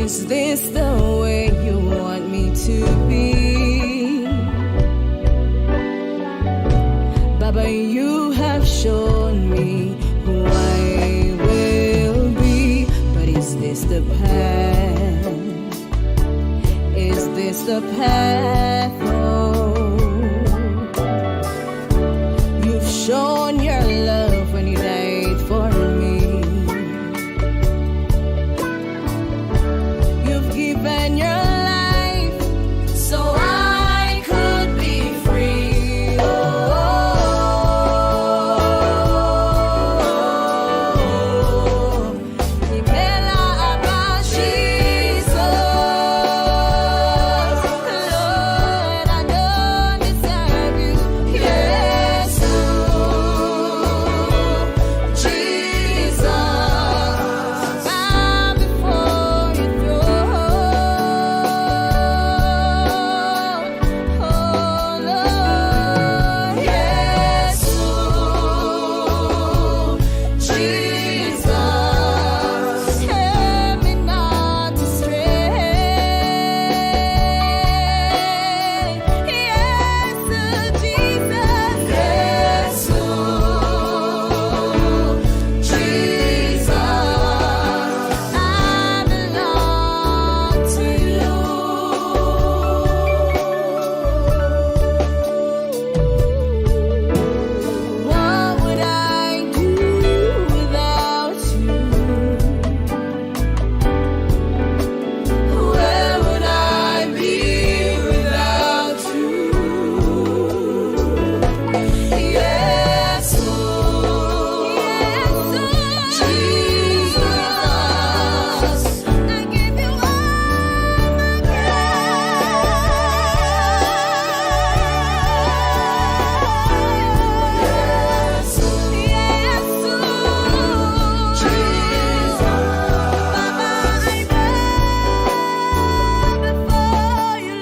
Is this the way you want me to be? Baba, you have shown me who I will be. But is this the path? Is this the path? Oh, you've shown your love when you died for me. You've given your life so I could be free. Oh, Imela Abba Jesus. Lord, I don't deserve you. Yes, Jesus, I'm before your throne. Oh Lord, yes, Jesus, help me not to stray. Yes, Jesus, yes, Jesus, I belong to you. What would I do without you? Where would I be without you? Yes, Jesus, I give you all my yes, Jesus, Baba, I bow before you,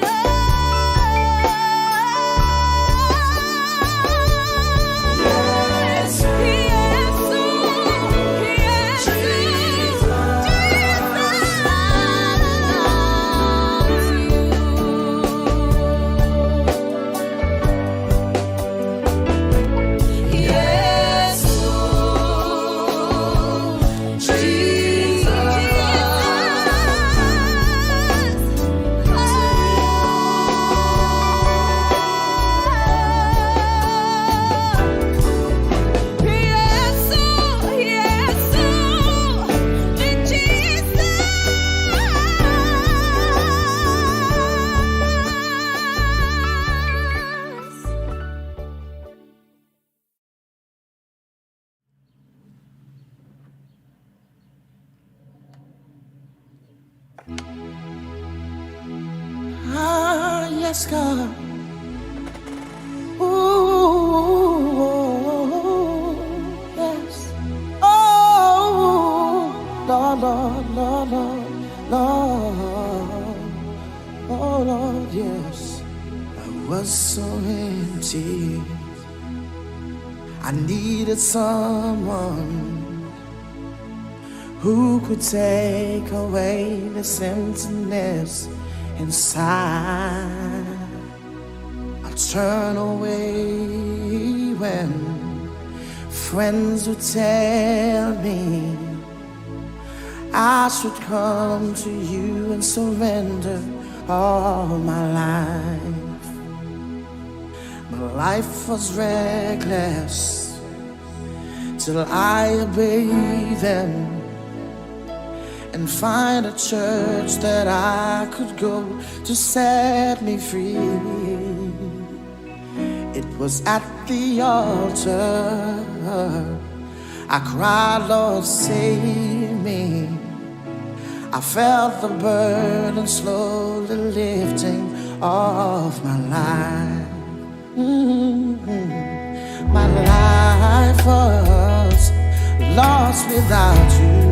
Yes, God. Ooh, yes. Oh, Lord, Lord, Lord, Lord, Lord. Oh, Lord, yes. I was so empty. I needed someone who could take away this emptiness inside. I turn away when friends would tell me I should come to you and surrender all my life. My life was reckless till I obeyed them and find a church that I could go to set me free. It was at the altar I cried, Lord, save me. I felt the burden slowly lifting off my life. My life was lost without you.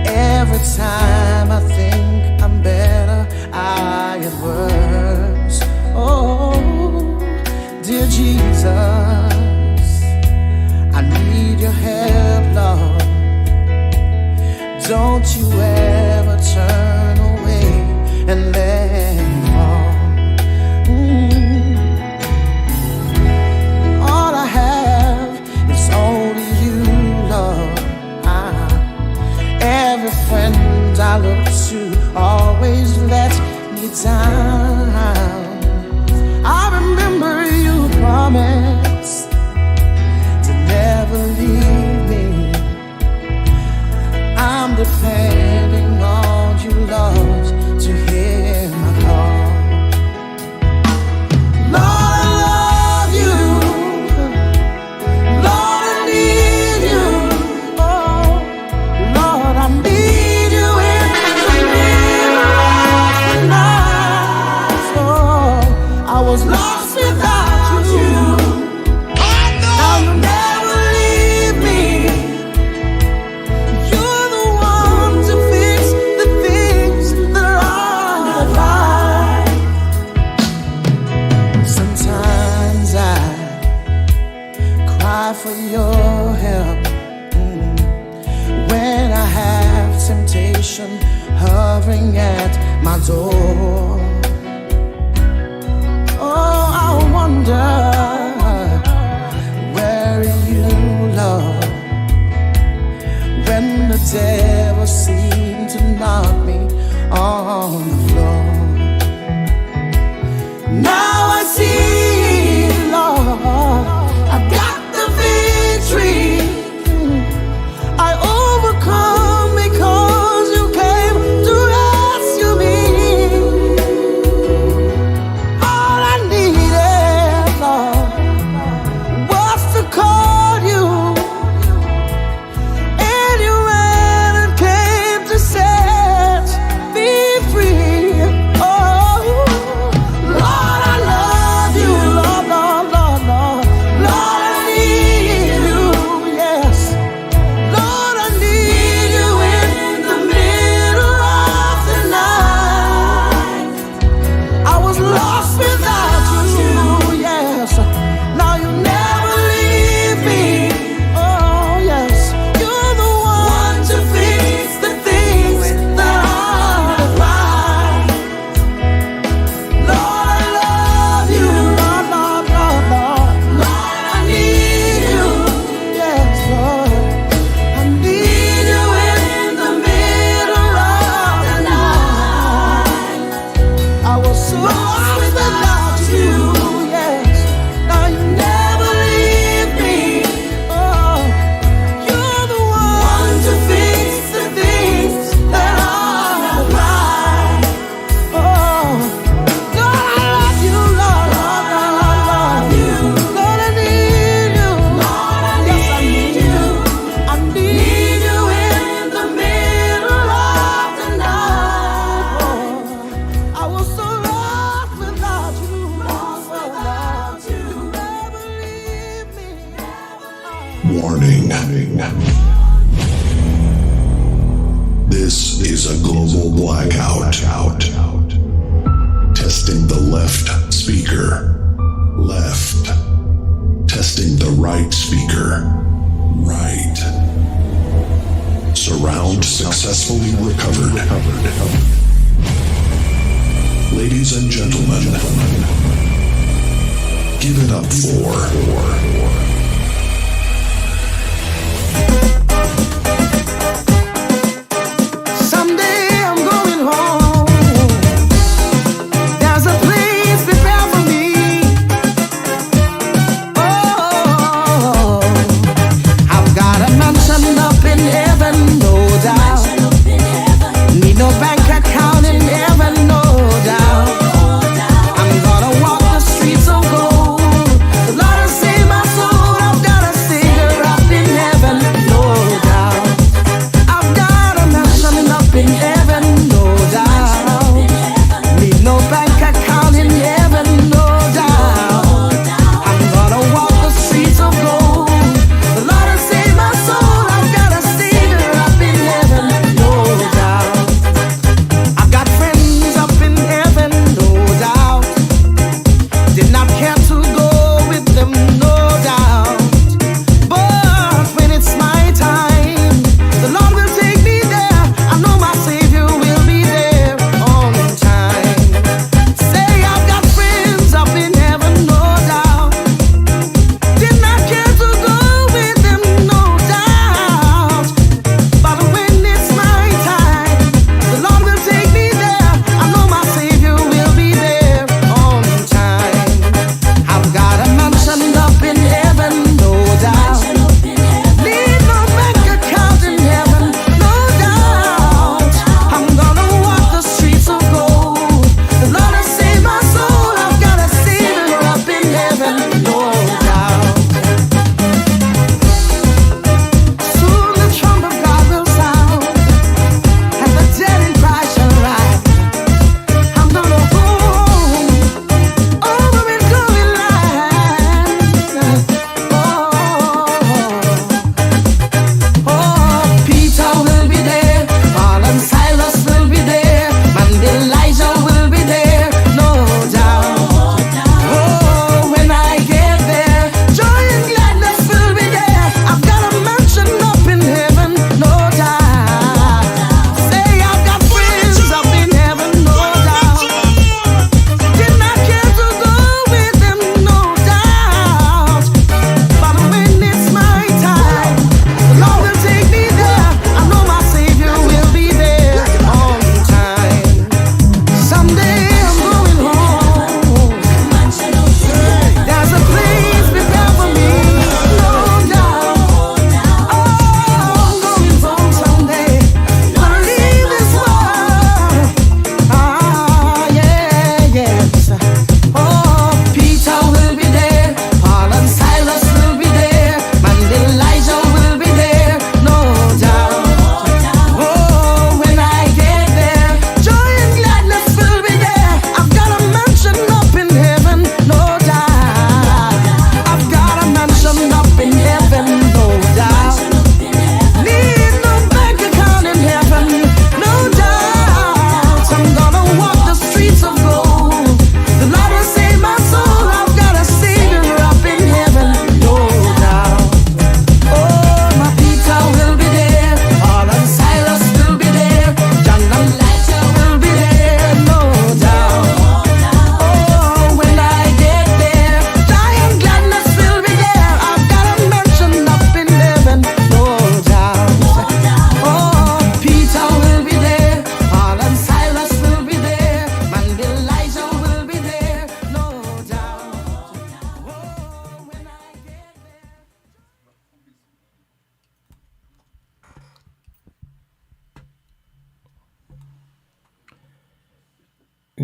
Every time I think I'm better, I get worse. Oh, dear Jesus, I need your help, Lord. Don't you ever down. I remember you promised to never leave me. I'm depending on you, Lord, to hear my call. Lord, I love you. Lord, I need you. Oh, Lord, I need you in the middle of the night. Oh, I was lost without you. Now you never leave me. You're the one to fix the things that are right. Sometimes I cry for your help when I have temptation hovering at my door. Oh, I wonder, where are you, Lord, when the devil seemed to knock me on the floor. Now I see, Lord, I've got the victory. I overcome because you came to rescue me. All I needed, Lord, was to call you, and you ran and came to set me free. Oh, Lord, I love you, Lord, Lord, Lord, Lord. Lord, I need you, yes. Lord, I need you in the middle of the night. I was lost without you, yes. Now you never leave me. Oh, yes. You're the one to fix the things that are right. Lord, I love you. Lord, Lord, Lord, Lord. Lord, I need you. Yes, Lord. I need you in the middle of the night. I was so lost without you, yes. Now you never leave me. Oh, you're the one to fix the things that are right. Oh, Lord, I love you, Lord, Lord, Lord, I love you. Lord, I need you. Lord, I need you. I need you in the middle of the night. Oh, I was so lost without you. Lost without you. Never leave me. Warning. This is a global blackout. Testing the left speaker. Left. Testing the right speaker. Right. Surround successfully recovered. Ladies and gentlemen, give it up for Someday I'm going home. There's a place prepared for me. Oh, I've got a mansion up in heaven, no doubt. Need no bank account in heaven, no doubt. I'm gonna walk the streets of gold. The Lord has saved my soul.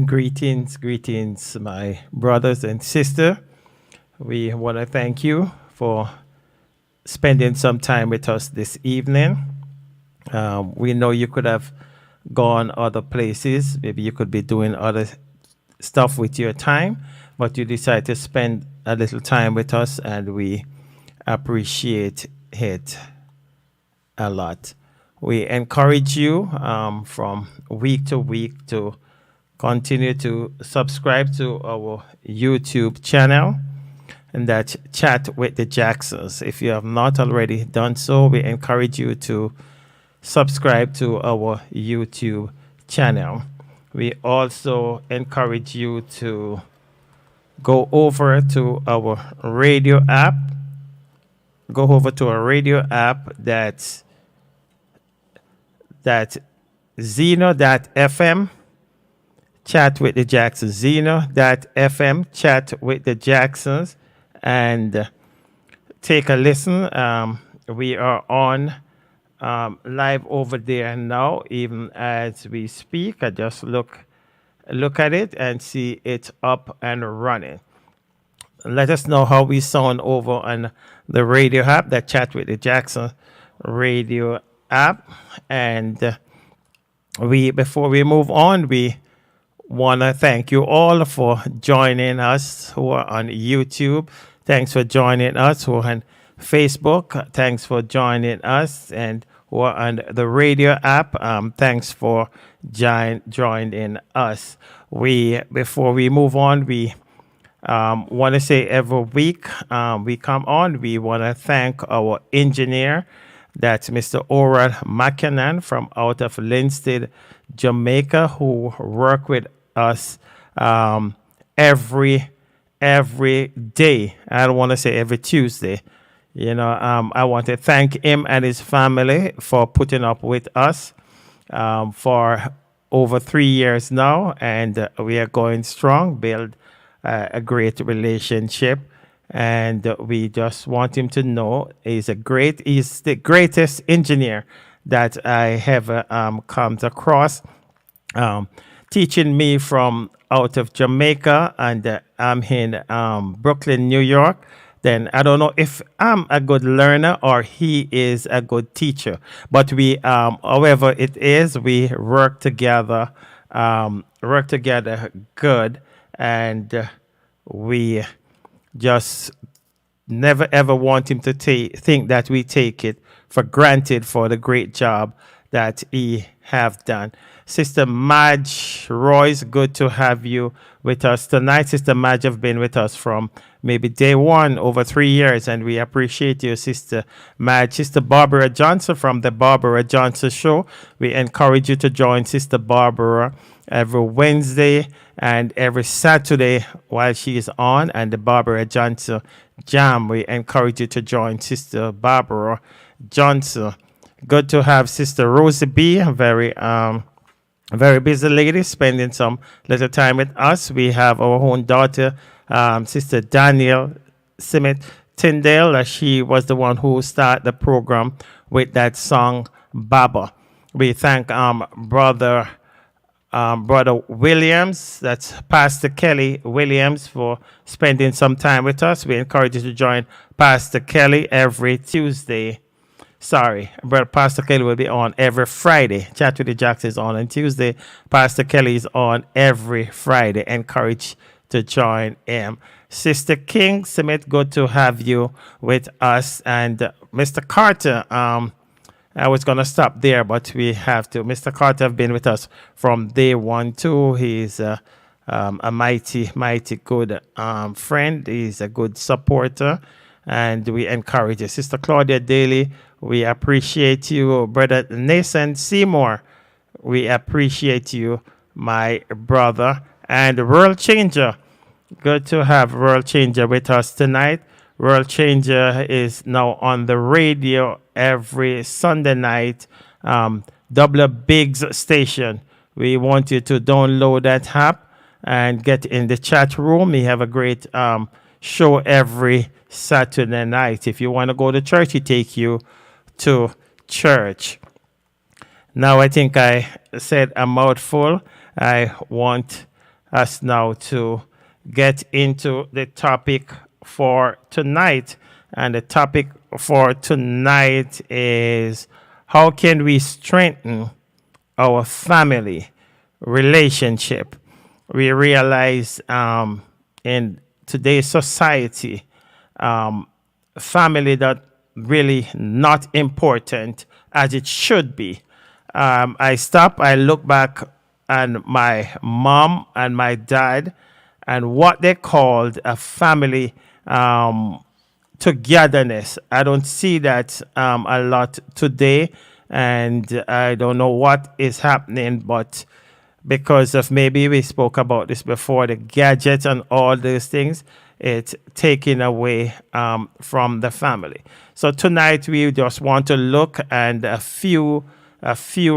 Greetings, greetings, my brothers and sister. We want to thank you for spending some time with us this evening. We know you could have gone other places. Maybe you could be doing other stuff with your time, but you decided to spend a little time with us, and we appreciate it a lot. We encourage you from week to week to continue to subscribe to our YouTube channel, and that Chat with the Jacksons. If you have not already done so, we encourage you to subscribe to our YouTube channel. We also encourage you to go over to our radio app. Go over to our radio app that's Zeno.fm, Chat with the Jacksons. Zeno.fm, Chat with the Jacksons, and take a listen. We are on live over there now, even as we speak. I just look at it and see it up and running. Let us know how we sound over on the radio app, that Chat with the Jackson radio app. And before we move on, we want to thank you all for joining us who are on YouTube. Thanks for joining us who are on Facebook. Thanks for joining us, and who are on the radio app. Thanks for joining us. Before we move on, we want to say every week we come on, we want to thank our engineer. That's Mr. Oral McKinnon from out of Linstead, Jamaica, who work with us every day. I don't want to say every Tuesday. I want to thank him and his family for putting up with us for over 3 years now, and we are going strong, build a great relationship. And we just want him to know he's the greatest engineer that I have come across, teaching me from out of Jamaica, and I'm in Brooklyn, New York. Then I don't know if I'm a good learner or he is a good teacher, but we, however it is, we work together good, and we just never ever want him to think that we take it for granted for the great job that he have done. Sister Madge Royce, good to have you with us tonight. Sister Madge have been with us from maybe day one, over 3 years, and we appreciate you, Sister Madge. Sister Barbara Johnson from the Barbara Johnson Show. We encourage you to join Sister Barbara every Wednesday and every Saturday while she is on, and the Barbara Johnson Jam. We encourage you to join Sister Barbara Johnson. Good to have Sister Rosie B, a very busy lady, spending some little time with us. We have our own daughter, Sister Daniel Simit Tyndale. She was the one who started the program with that song, Baba. We thank Brother Williams, that's Pastor Kelly Williams, for spending some time with us. We encourage you to join Pastor Kelly every Tuesday. Brother Pastor Kelly will be on every Friday. Chat with the Jacksons is on Tuesday. Pastor Kelly is on every Friday. Encourage to join him. Sister King Smith, good to have you with us. And Mr. Carter, I was going to stop there, but we have to. Mr. Carter have been with us from day one, too. He's a mighty, mighty good friend. He's a good supporter, and we encourage you. Sister Claudia Daly, we appreciate you. Brother Nathan Seymour, we appreciate you, my brother. And World Changer, good to have World Changer with us tonight. World Changer is now on the radio every Sunday night, Double Biggs station. We want you to download that app and get in the chat room. We have a great show every Saturday night. If you want to go to church, he take you to church. Now I think I said a mouthful. I want us now to get into the topic for tonight. And the topic for tonight is how can we strengthen our family relationship? We realize in today's society, family that really not important as it should be. I look back and my mom and my dad and what they called a family togetherness. I don't see that a lot today, and I don't know what is happening, but because of maybe we spoke about this before, the gadgets and all those things, it's taking away from the family. So tonight we just want to look at a few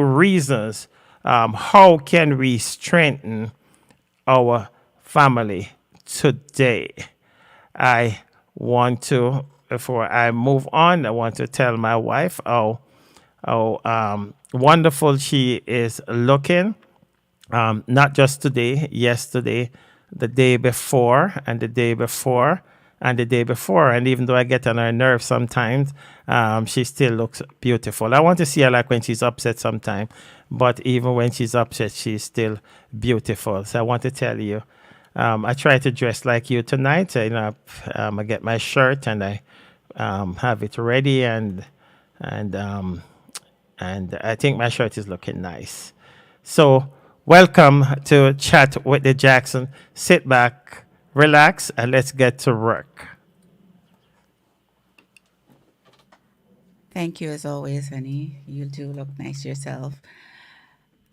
reasons how can we strengthen our family today. I want to, before I move on, I want to tell my wife how wonderful she is looking. Not just today, yesterday, the day before, and the day before, and the day before. And even though I get on her nerves sometimes, she still looks beautiful. I want to see her like when she's upset sometimes, but even when she's upset, she's still beautiful. So I want to tell you, I try to dress like you tonight. I get my shirt and I have it ready, and I think my shirt is looking nice. So, welcome to Chat with the Jackson. Sit back, relax, and let's get to work. Thank you as always, honey. You do look nice yourself.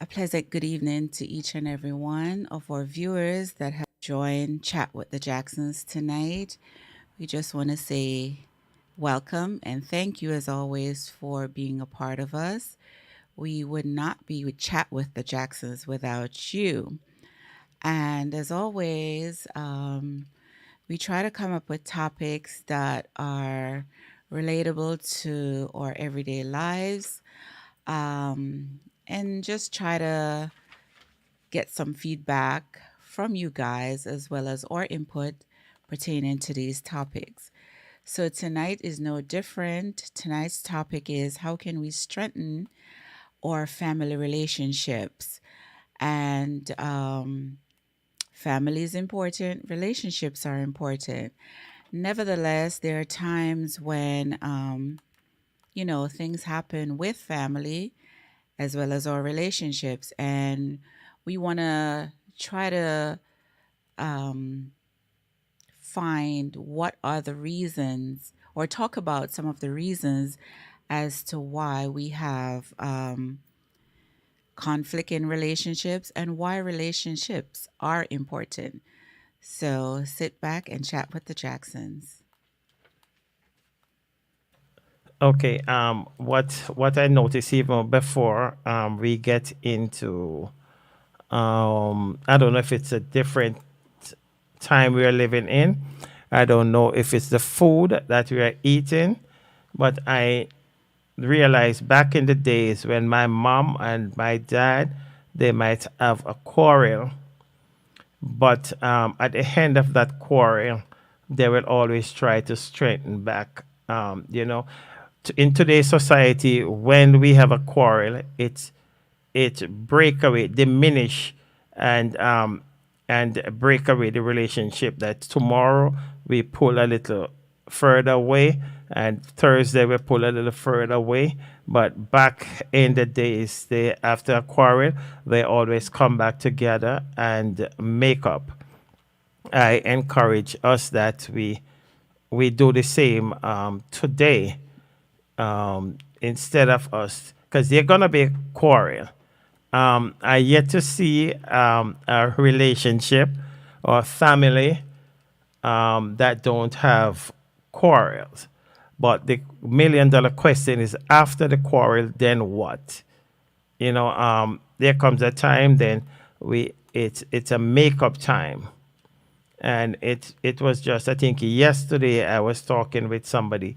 A pleasant good evening to each and every one of our viewers that have joined Chat with the Jacksons tonight. We just want to say welcome and thank you as always for being a part of us. We would not be with Chat with the Jacksons without you. And as always, we try to come up with topics that are relatable to our everyday lives, and just try to get some feedback from you guys as well as our input pertaining to these topics. So tonight is no different. Tonight's topic is how can we strengthen our family relationships? And family is important, relationships are important. Nevertheless, there are times when, things happen with family as well as our relationships. And we want to try to find what are the reasons or talk about some of the reasons as to why we have conflict in relationships and why relationships are important. So sit back and chat with the Jacksons. Okay. What I noticed even before we get into I don't know if it's a different time we are living in. I don't know if it's the food that we are eating, but I realized back in the days when my mom and my dad they might have a quarrel, but at the end of that quarrel, they will always try to straighten back. In today's society, when we have a quarrel, it break away, diminish, and break away the relationship. That tomorrow we pull a little further away, and Thursday we pull a little further away. But back in the days, they after a quarrel, they always come back together and make up. I encourage us that we do the same today, instead of us, because they're gonna be quarrel. I yet to see a relationship or family that don't have quarrels. But the $1 million question is after the quarrel, then what? There comes a time then it's a makeup time. And it was just I think yesterday I was talking with somebody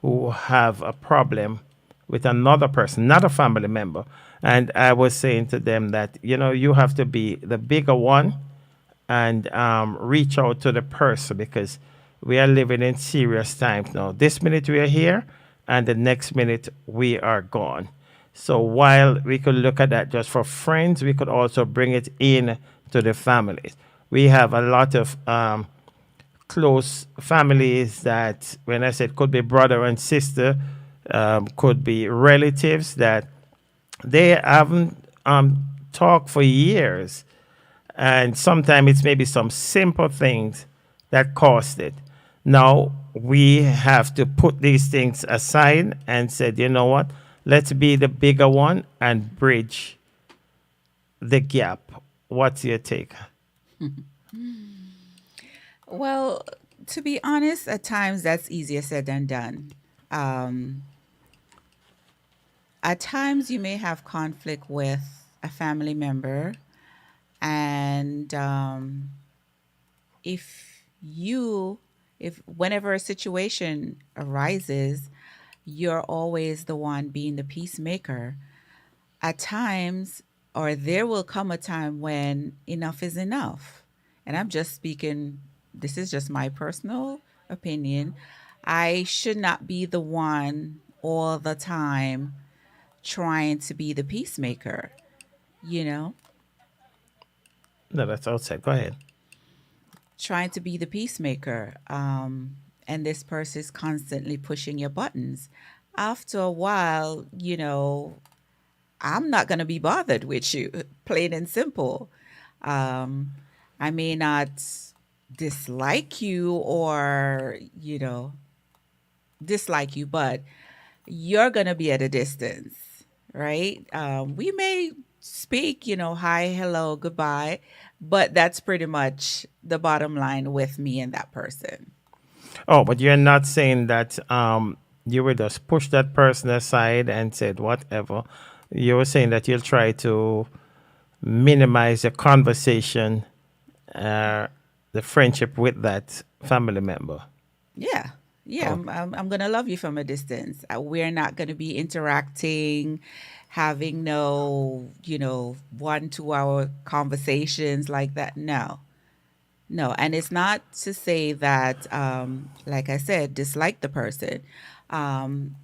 who have a problem with another person, not a family member. And I was saying to them that, you have to be the bigger one and reach out to the person because we are living in serious times now. This minute we are here, and the next minute we are gone. So while we could look at that just for friends, we could also bring it in to the families. We have a lot of close families that, when I said could be brother and sister, could be relatives that they haven't talked for years, and sometimes it's maybe some simple things that caused it. Now we have to put these things aside and said, you know what? Let's be the bigger one and bridge the gap. What's your take? Well, to be honest, at times that's easier said than done. Um, at times you may have conflict with a family member, and if you, if whenever a situation arises, you're always the one being the peacemaker. At times, or there will come a time when enough is enough. And I'm just speaking, this is just my personal opinion. I should not be the one all the time trying to be the peacemaker, you know, No, that's outside. Go ahead. trying to be the peacemaker. And this person is constantly pushing your buttons. After a while, I'm not going to be bothered with you, plain and simple. Um, I may not dislike you or, dislike you, but you're going to be at a distance, right? We may speak, hi, hello, goodbye, but that's pretty much the bottom line with me and that person. Oh, but you're not saying that you would just push that person aside and said whatever. You were saying that you'll try to minimize the conversation, uh, the friendship with that family member. Yeah. Yeah, Oh, I'm gonna love you from a distance. We're not gonna be interacting, having no, 1, 2 hour conversations like that. No, no. And it's not to say that, like I said, dislike the person. Um,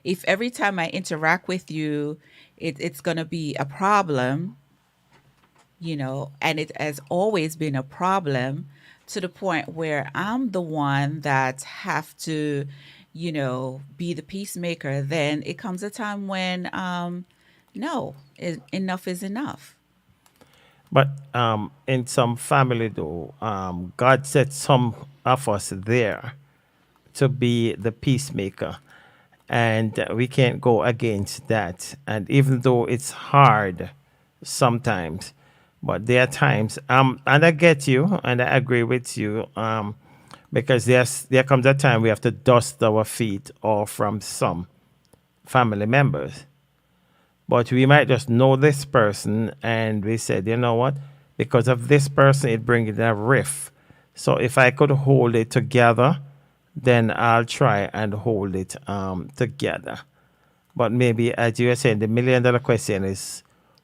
if every time I interact with you, it's gonna be a problem, and it has always been a problem to the point where I'm the one that have to, be the peacemaker. Then it comes a time when, no, enough is enough. but in some family, though, God set some of us there to be the peacemaker, and we can't go against that. And even though it's hard sometimes, but there are times, and I get you, and I agree with you, because there comes a time we have to dust our feet off from some family members. But we might just know this person, and we said, you know what? Because of this person, it brings a rift. So if I could hold it together, then I'll try and hold it together. But maybe, as you were saying, the $1 million question is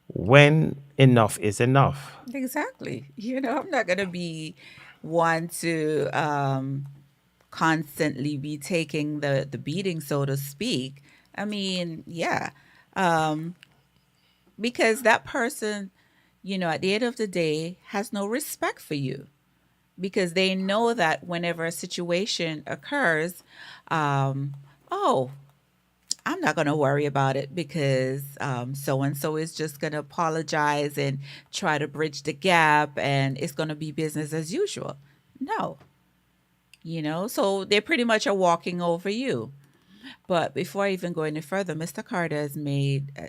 when enough is enough. Exactly. I'm not gonna be one to constantly be taking the beating, so to speak. I mean, yeah. Um, because that person, at the end of the day, has no respect for you because they know that whenever a situation occurs, um, oh, I'm not going to worry about it because so and so is just going to apologize and try to bridge the gap and it's going to be business as usual. No, so they pretty much are walking over you. But before I even go any further, Mr. Carter has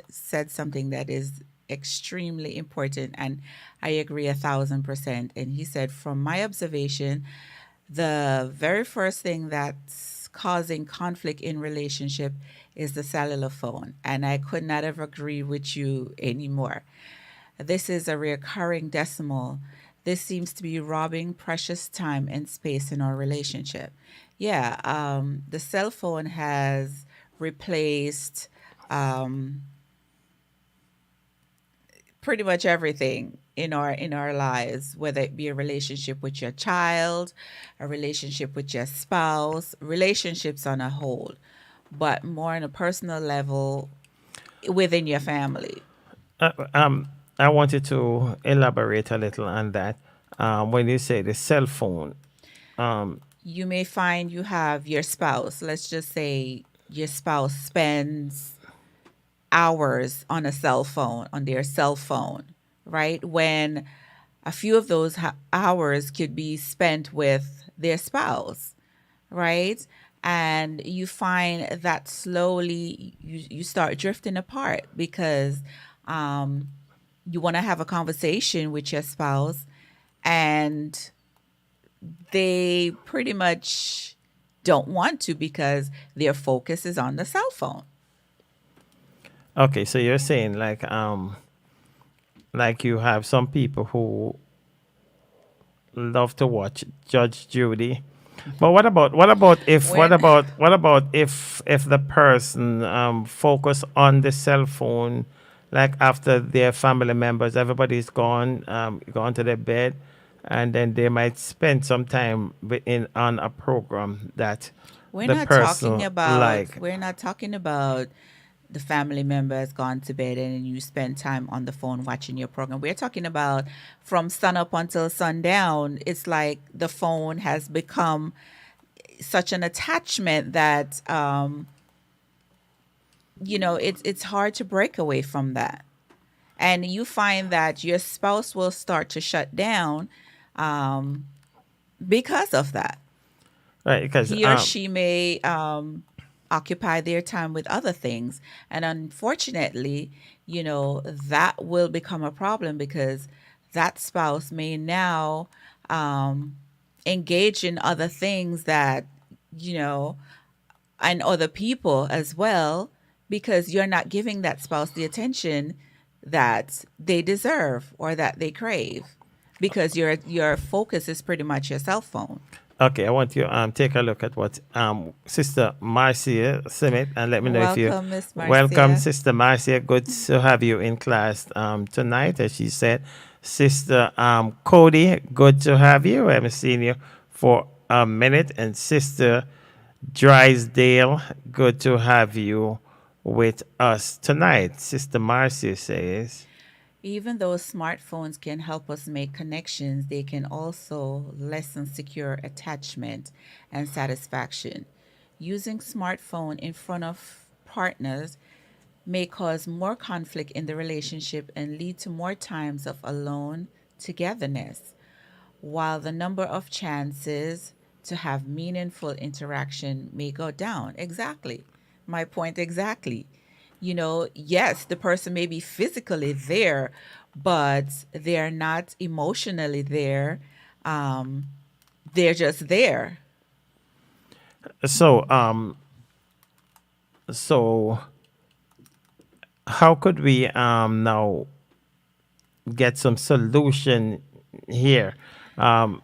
said something that is extremely important, and I agree 1,000%. And he said, from my observation, the very first thing that's causing conflict in relationship is the cellular phone, and I could not have agreed with you anymore. This is a recurring decimal. This seems to be robbing precious time and space in our relationship. Yeah, the cell phone has replaced um, pretty much everything in our lives, whether it be a relationship with your child, a relationship with your spouse, relationships on a whole, but more on a personal level within your family. Uh, um, I wanted to elaborate a little on that. When you say the cell phone, You may find you have your spouse, let's just say your spouse spends hours on a cell phone, on their cell phone, right? When a few of those hours could be spent with their spouse, right? And you find that slowly you start drifting apart because you want to have a conversation with your spouse and they pretty much don't want to because their focus is on the cell phone. okay, so you're saying like you have some people who love to watch Judge Judy. But When what about if the person focus on the cell phone, like after their family members, everybody's gone to their bed, and then they might spend some time in on a program that the person like. we're not talking about the family member has gone to bed and you spend time on the phone watching your program. We're talking about from sun up until sundown. It's like the phone has become such an attachment that it's hard to break away from that. And you find that your spouse will start to shut down because of that. Right, because He or she may occupy their time with other things. And unfortunately, that will become a problem because that spouse may now um, engage in other things that, you know, and other people as well, because you're not giving that spouse the attention that they deserve or that they crave because your focus is pretty much your cell phone. okay, I want you take a look at what Sister Marcia Simit, and let me know if you Welcome, Miss welcome, Marcia. Sister Marcia. Good to have you in class tonight, as she said. Sister Cody, good to have you. I haven't seen you for a minute, and Sister Drysdale, good to have you with us tonight. Sister Marcia says. Even though smartphones can help us make connections, they can also lessen secure attachment and satisfaction. Using smartphone in front of partners may cause more conflict in the relationship and lead to more times of alone togetherness, while the number of chances to have meaningful interaction may go down. Exactly. My point exactly. Yes, the person may be physically there, but they're not emotionally there. Um, they're just there. So so how could we now get some solution here? Um,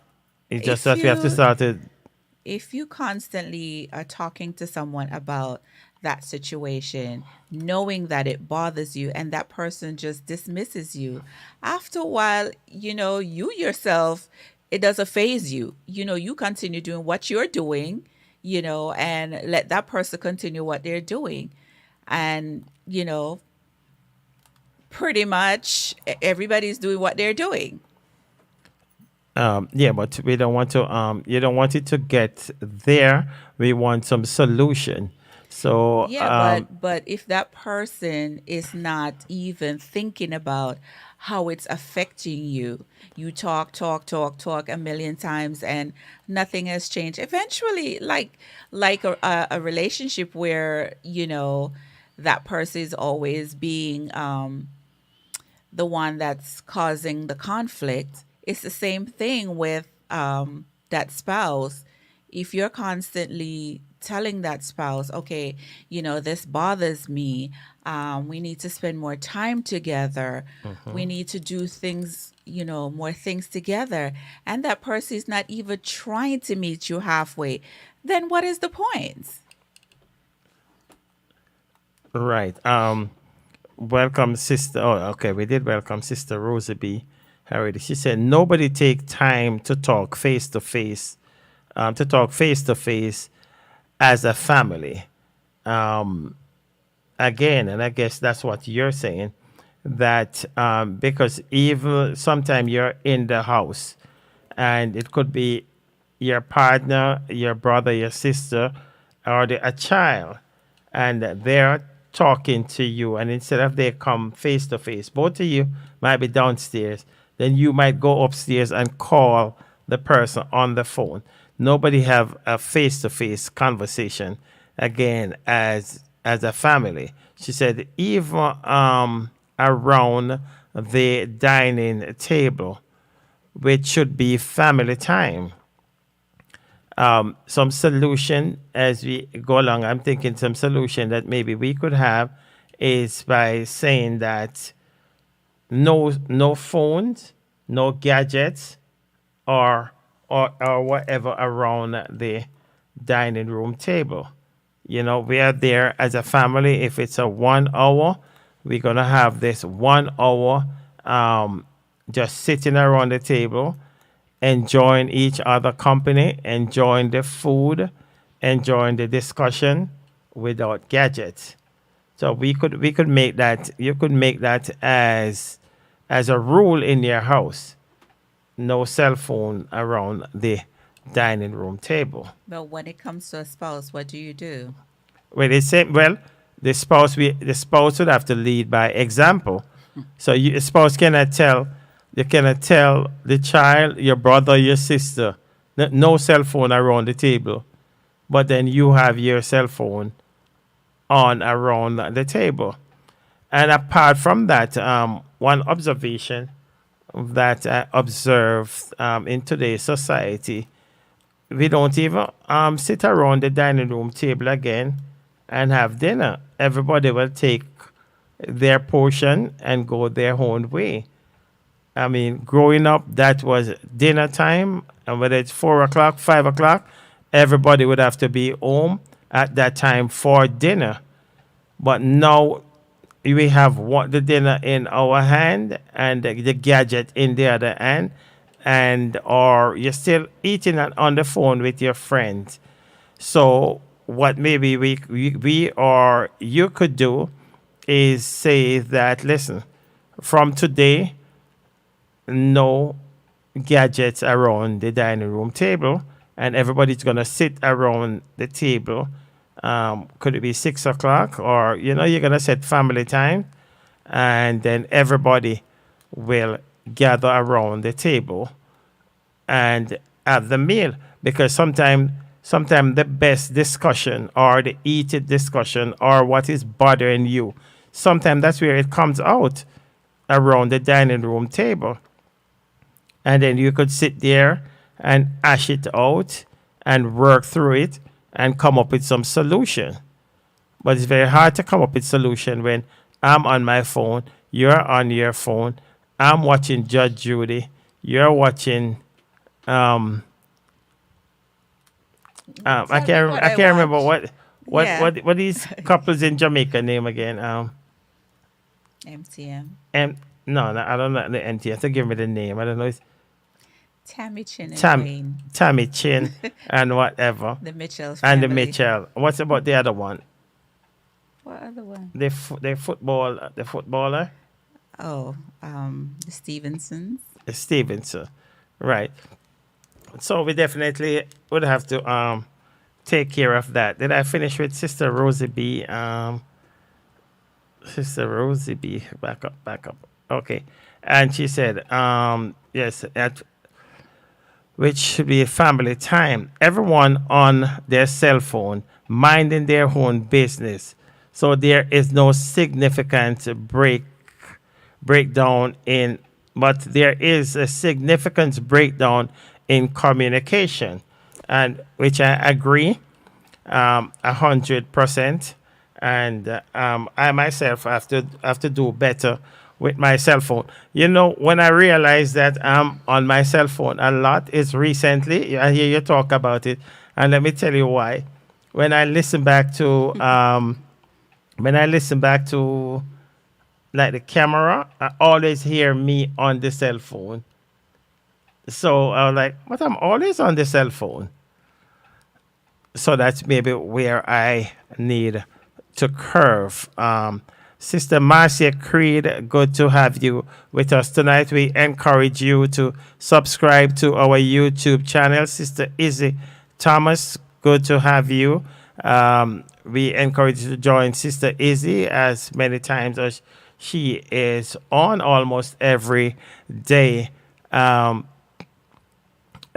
it's just If that we have to you start it. if you constantly are talking to someone about that situation, knowing that it bothers you and that person just dismisses you, after a while, you yourself, it doesn't phase you. You continue doing what you're doing, and let that person continue what they're doing. And, pretty much everybody's doing what they're doing. Yeah, but we don't want to you don't want it to get there. We want some solution. So Yeah, but if that person is not even thinking about how it's affecting you, you talk, talk, talk, talk a million times, and nothing has changed. Eventually, like a relationship where that person is always being the one that's causing the conflict. It's the same thing with that spouse. If you're constantly telling that spouse, okay, this bothers me, we need to spend more time together, we need to do things, more things together, and that person is not even trying to meet you halfway, then what is the point? right. welcome sister. Oh, okay, we did welcome sister Rosie B. already. She said nobody take time to talk face to face, as a family. Um, Again, and I guess that's what you're saying, that because even sometimes you're in the house, and it could be your partner, your brother, your sister, or a child, and they're talking to you, and instead of they come face to face, both of you might be downstairs, then you might go upstairs and call the person on the phone. Nobody have a face to face conversation again as a family. She said even around the dining table, which should be family time. Some solution as we go along, I'm thinking some solution that maybe we could have is by saying that no phones, no gadgets, or whatever around the dining room table. You know, we are there as a family. If it's a 1 hour, we're gonna have this 1 hour just sitting around the table, enjoying each other company, enjoying the food, enjoying the discussion without gadgets. So we could make that, you could make that as a rule in your house. No cell phone around the dining room table. But when it comes to a spouse, what do you do? Well, they say, well, the spouse would have to lead by example. So a spouse cannot tell, you cannot tell the child, your brother, your sister, no cell phone around the table, but then you have your cell phone on around the table. And apart from that, one observation that I observed in today's society, we don't even sit around the dining room table again and have dinner. Everybody will take their portion and go their own way. I mean, growing up, that was dinner time, and whether it's 4 o'clock, 5 o'clock, everybody would have to be home at that time for dinner. But now we have what the dinner in our hand and the gadget in the other hand, and or you're still eating on the phone with your friends. So what maybe we or you could do is say that, listen, from today, no gadgets around the dining room table, and everybody's gonna sit around the table. Could it be 6 o'clock, or you're gonna set family time, and then everybody will gather around the table and have the meal, because sometimes the best discussion or the heated discussion or what is bothering you, sometimes that's where it comes out, around the dining room table. And then you could sit there and hash it out and work through it and come up with some solution. But it's very hard to come up with solution when I'm on my phone, you're on your phone, I'm watching Judge Judy, you're watching I can't remember what these couples in Jamaica name again. MTM. And no, I don't know the NT. I have to give me the name. I don't know. It's Tammy Chin and Tam, Wayne. Tammy Chin and whatever. The Mitchells And the family. Mitchell. What's about the other one? What other one? The footballer, Oh, the Stevensons. Stevenson, right? So we definitely would have to take care of that. Did I finish with Sister Rosie B? Sister Rosie B, back up. Okay, and she said, yes, which should be family time. Everyone on their cell phone, minding their own business. So there is no significant breakdown in, but there is a significant breakdown in communication, and which I agree 100%. And I myself have to do better with my cell phone. When I realized that I'm on my cell phone a lot is recently. I hear you talk about it, and let me tell you why. When I listen back to like the camera, I always hear me on the cell phone. So I was like, but I'm always on the cell phone. So that's maybe where I need to curve. Sister Marcia Creed, good to have you with us tonight. We encourage you to subscribe to our YouTube channel. Sister Izzy Thomas, good to have you. We encourage you to join Sister Izzy as many times as she is on almost every day.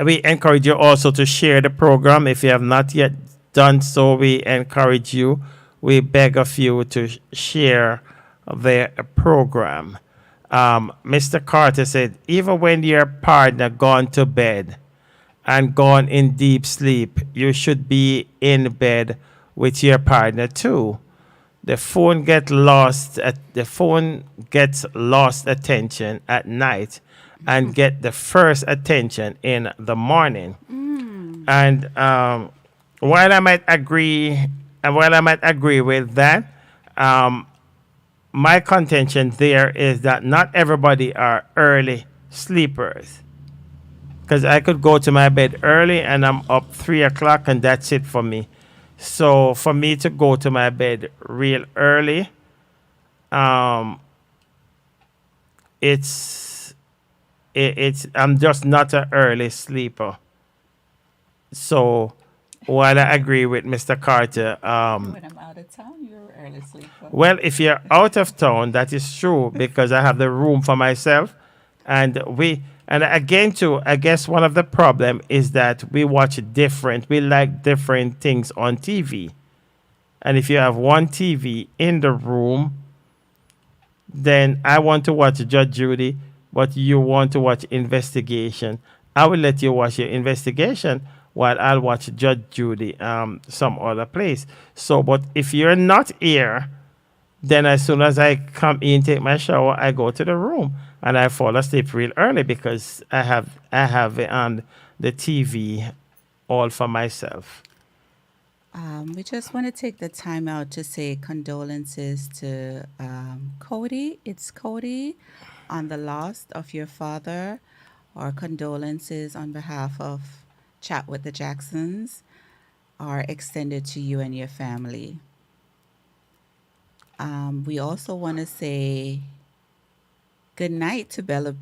We encourage you also to share the program. If you have not yet done so, we encourage you. We beg of you to share the program. Mr. Carter said, even when your partner gone to bed and gone in deep sleep, you should be in bed with your partner too. The phone gets lost attention at night and get the first attention in the morning. And while I might agree, with that, my contention there is that not everybody are early sleepers. Because I could go to my bed early and I'm up 3 o'clock and that's it for me. So for me to go to my bed real early, it's I'm just not an early sleeper. So while I agree with Mr. Carter, When I'm out of town, you're an early sleeper. well, if you're out of town, that is true because I have the room for myself, and again too, I guess one of the problem is that we like different things on TV, and if you have one TV in the room, then I want to watch Judge Judy, but you want to watch Investigation. I will let you watch your Investigation while I'll watch Judge Judy some other place. So, but if you're not here, then as soon as I come in, take my shower, I go to the room and I fall asleep real early because I have it on the TV all for myself. We just want to take the time out to say condolences to Cody. It's Cody on the loss of your father. Our condolences on behalf of Chat with the Jacksons are extended to you and your family. We also want to say good night to Bella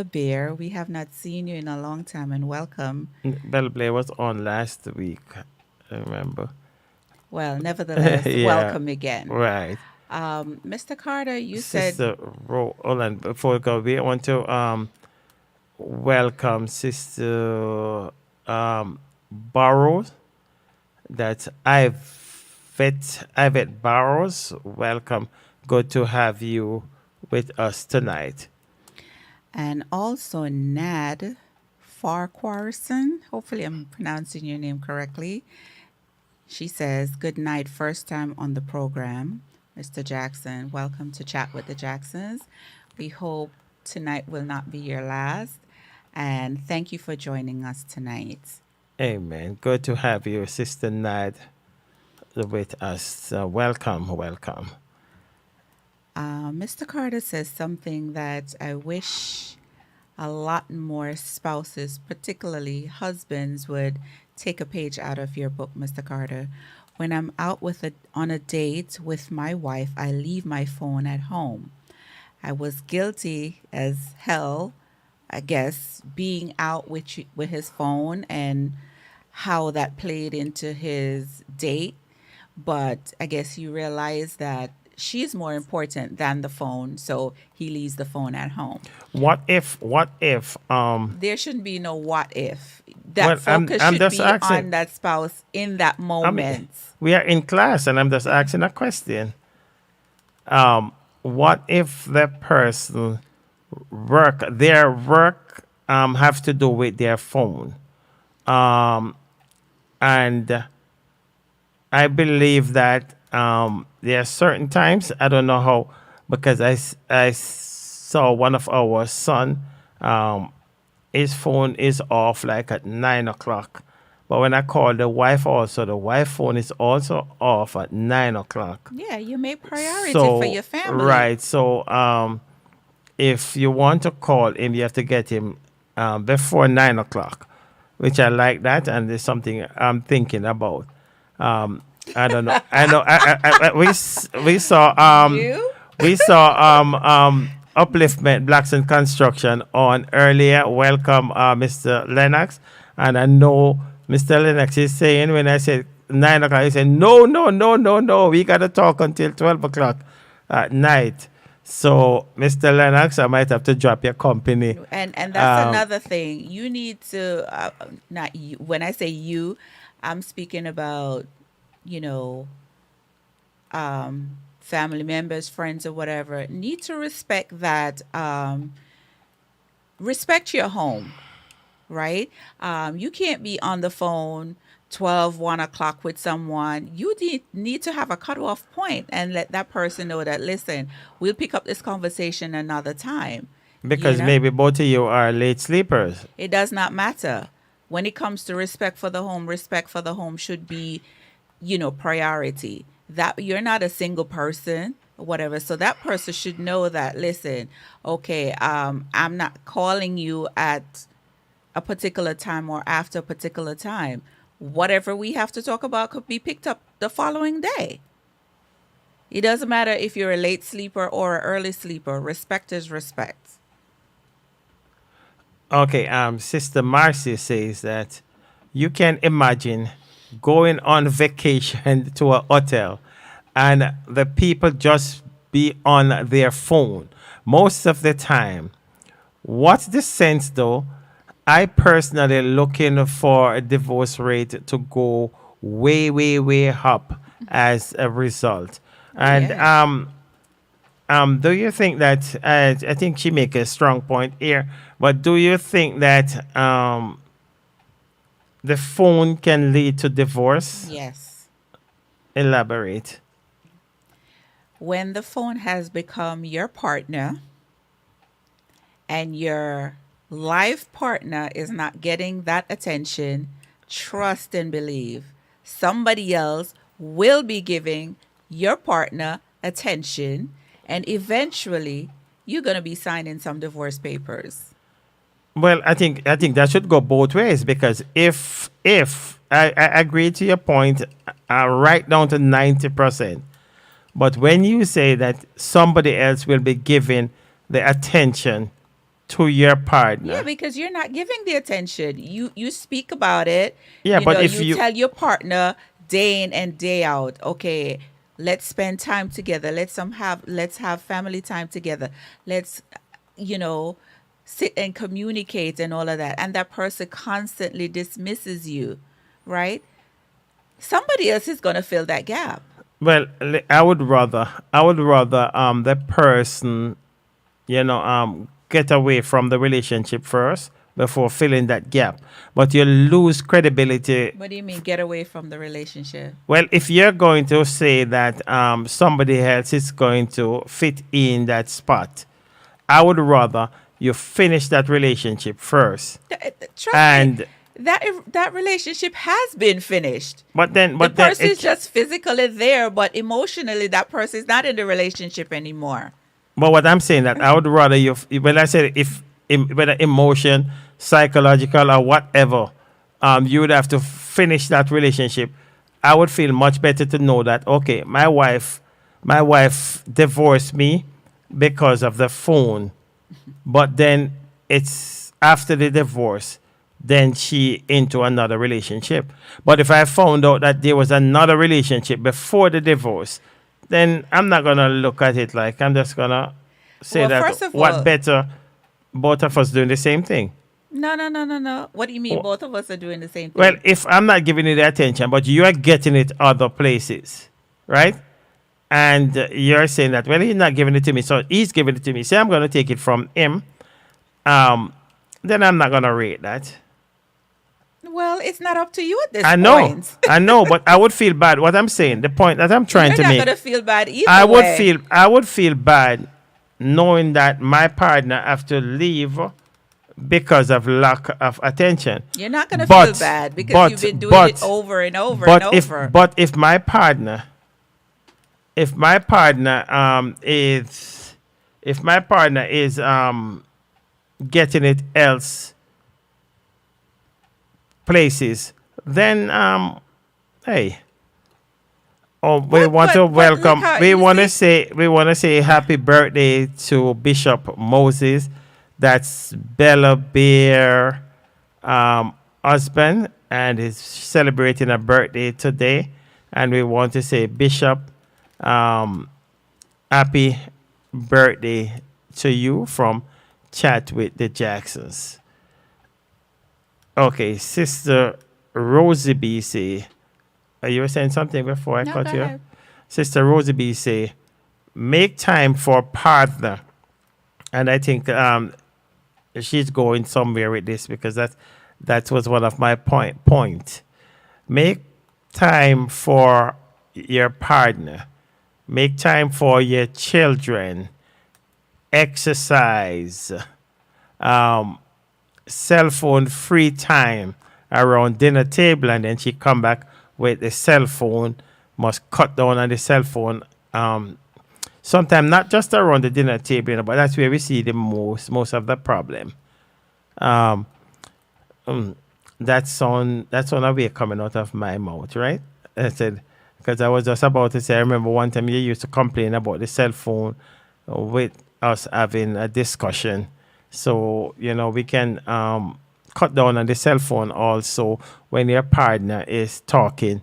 Bear. We have not seen you in a long time, and welcome. Bella Blair was on last week, I remember. Well, nevertheless, Yeah, welcome again. right. Mr. Carter, you said Sister hold on, before we go, we want to welcome Sister Barrows. That's Ivette Barrows. Welcome. Good to have you with us tonight. and also Nad Farquharson. Hopefully, I'm pronouncing your name correctly. She says, good night, first time on the program. Mr. Jackson, welcome to Chat with the Jacksons. We hope tonight will not be your last. And thank you for joining us tonight. Amen. Good to have you, Sister Nad, with us. Welcome. Mr. Carter says something that I wish a lot more spouses, particularly husbands, would take a page out of your book, Mr. Carter. When I'm out on a date with my wife, I leave my phone at home. I was guilty as hell, I guess, being out with his phone and how that played into his date. But I guess he realized that she's more important than the phone, so he leaves the phone at home. What if There shouldn't be no what if. well, That focus I'm should just be asking. on that spouse in that I mean, moment. we are in class and I'm just asking a question. What if the person their work have to do with their phone? And I believe that there are certain times, I don't know how, because I saw one of our son, his phone is off like at 9 o'clock. But when I call the wife phone is also off at 9 o'clock. Yeah, you make priority for So your family. right, so if you want to call him, you have to get him before 9 o'clock, which I like that, and there's something I'm thinking about. I don't know. I know. We saw You? we saw upliftment blacks in construction on earlier. Welcome, Mr. Lennox, and I know Mr. Lennox is saying when I said 9 o'clock, he said no, no, no, no, no. We gotta talk until 12 o'clock at night. So, Mr. Lennox, I might have to drop your company. And that's another thing. You need to not you. When I say you, I'm speaking about, you know, family members, friends, or whatever. Need to respect that. Respect your home, right? You can't be on the phone 1 o'clock with someone. You need to have a cutoff point and let that person know that, listen, we'll pick up this conversation another time. Because know? maybe both of you are late sleepers. It does not matter. When it comes to respect for the home should be, priority. That you're not a single person, whatever. So that person should know that, listen, okay, I'm not calling you at a particular time or after a particular time. Whatever we have to talk about could be picked up the following day. It doesn't matter if you're a late sleeper or an early sleeper. Respect is respect. Okay, Sister Marcy says that you can imagine going on vacation to a hotel and the people just be on their phone most of the time. What's the sense though? I personally looking for a divorce rate to go way, way, way up as a result. And Yeah. do you think that I think she make a strong point here, but do you think that the phone can lead to divorce? Yes. Elaborate. When the phone has become your partner and your life partner is not getting that attention, trust and believe somebody else will be giving your partner attention, and eventually you're going to be signing some divorce papers. Well, I think that should go both ways because if I agree to your point, right down to 90%. But when you say that somebody else will be giving the attention to your partner, Yeah, because you're not giving the attention. You speak about it. Yeah, but if you you- tell your partner day in and day out, okay, let's spend time together. Let's have family time together. Let's sit and communicate and all of that. And that person constantly dismisses you, right? Somebody else is gonna fill that gap. well, I would rather the person, get away from the relationship first before filling that gap. But you lose credibility. What do you mean get away from the relationship? Well, if you're going to say that somebody else is going to fit in that spot, I would rather you finish that relationship first. Trust And me, that relationship has been finished. but then The but then person is just physically there, but emotionally that person is not in the relationship anymore. but what I'm saying that I would rather you when I said whether emotion, psychological or whatever, you would have to finish that relationship. I would feel much better to know that okay, my wife divorced me because of the phone, but then it's after the divorce, then she into another relationship. But if I found out that there was another relationship before the divorce, then I'm not gonna look at it like I'm just gonna say Well, that first of what all- better both of us doing the same thing. No. What do you mean Oh. both of us are doing the same thing? Well, if I'm not giving it the attention, but you are getting it other places, right? And you're saying that, well, he's not giving it to me, so he's giving it to me. Say I'm going to take it from him, then I'm not going to rate that. Well, it's not up to you at this I know, point. I know, but I would feel bad. What I'm saying, the point that I'm trying You're to not make, gonna feel bad either I would way. I would feel bad knowing that my partner have to leave because of lack of attention. You're not gonna But- feel bad because but- you've been doing but- it over and over But and if over. but if my partner is getting it else places, then hey. Oh, we want to but look welcome. how We want to easy- say happy birthday to Bishop Moses. That's Bella Bear husband, and he's celebrating a birthday today. And we want to say, Bishop, happy birthday to you from Chat with the Jacksons. Okay, Sister Rosie B say, you were saying something before I No, cut go you? ahead. Sister Rosie B say, make time for partner. And I think she's going somewhere with this because that was one of my point. Make time for your partner. Make time for your children. Exercise. Cell phone free time around dinner table, and then she come back with the cell phone. Must cut down on the cell phone. Sometimes not just around the dinner table, but that's where we see the most of the problem. That's on a way coming out of my mouth, right? I said, because I was just about to say, I remember one time you used to complain about the cell phone with us having a discussion. So, we can cut down on the cell phone also when your partner is talking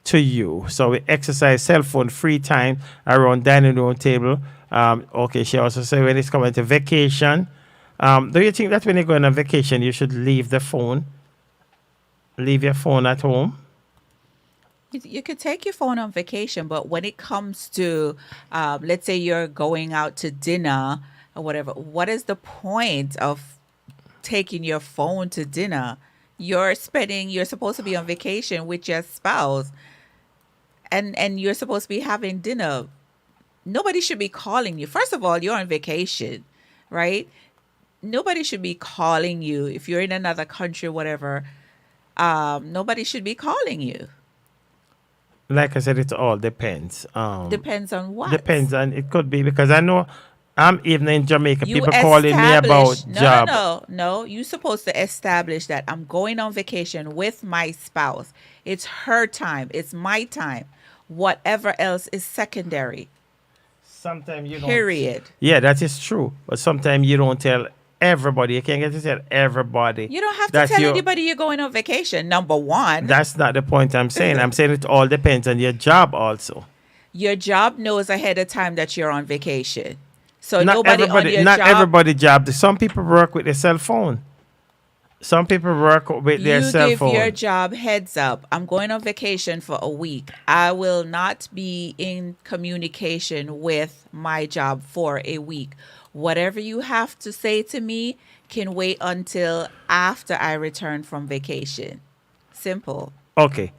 to you. So we exercise cell phone free time around dining room table. Okay, she also said when it's coming to vacation, do you think that when you're going on vacation, you should leave your phone at home? You could take your phone on vacation, but when it comes to, let's say you're going out to dinner or whatever, what is the point of taking your phone to dinner? You're supposed to be on vacation with your spouse, and you're supposed to be having dinner. Nobody should be calling you. First of all, you're on vacation, right? Nobody should be calling you if you're in another country, whatever. Nobody should be calling you. Like I said, it all depends. Depends on what. Depends on, it could be because I know I'm even in Jamaica, You people calling me about establish- job. No. You're supposed to establish that I'm going on vacation with my spouse. It's her time. It's my time. Whatever else is secondary. Sometimes you don't. Period. Yeah, that is true. But sometimes you don't tell everybody. You can't get to tell everybody. You don't have to that tell you're- anybody you're going on vacation. Number one, That's not the point I'm saying. I'm saying it all depends on your job also. your job knows ahead of time that you're on vacation. So Not nobody on everybody. your Not job. everybody job. Some people work with their cell phone. Some people work with their You cell give phone. your job heads up. I'm going on vacation for a week. I will not be in communication with my job for a week. Whatever you have to say to me can wait until after I return from vacation. Simple. Okay.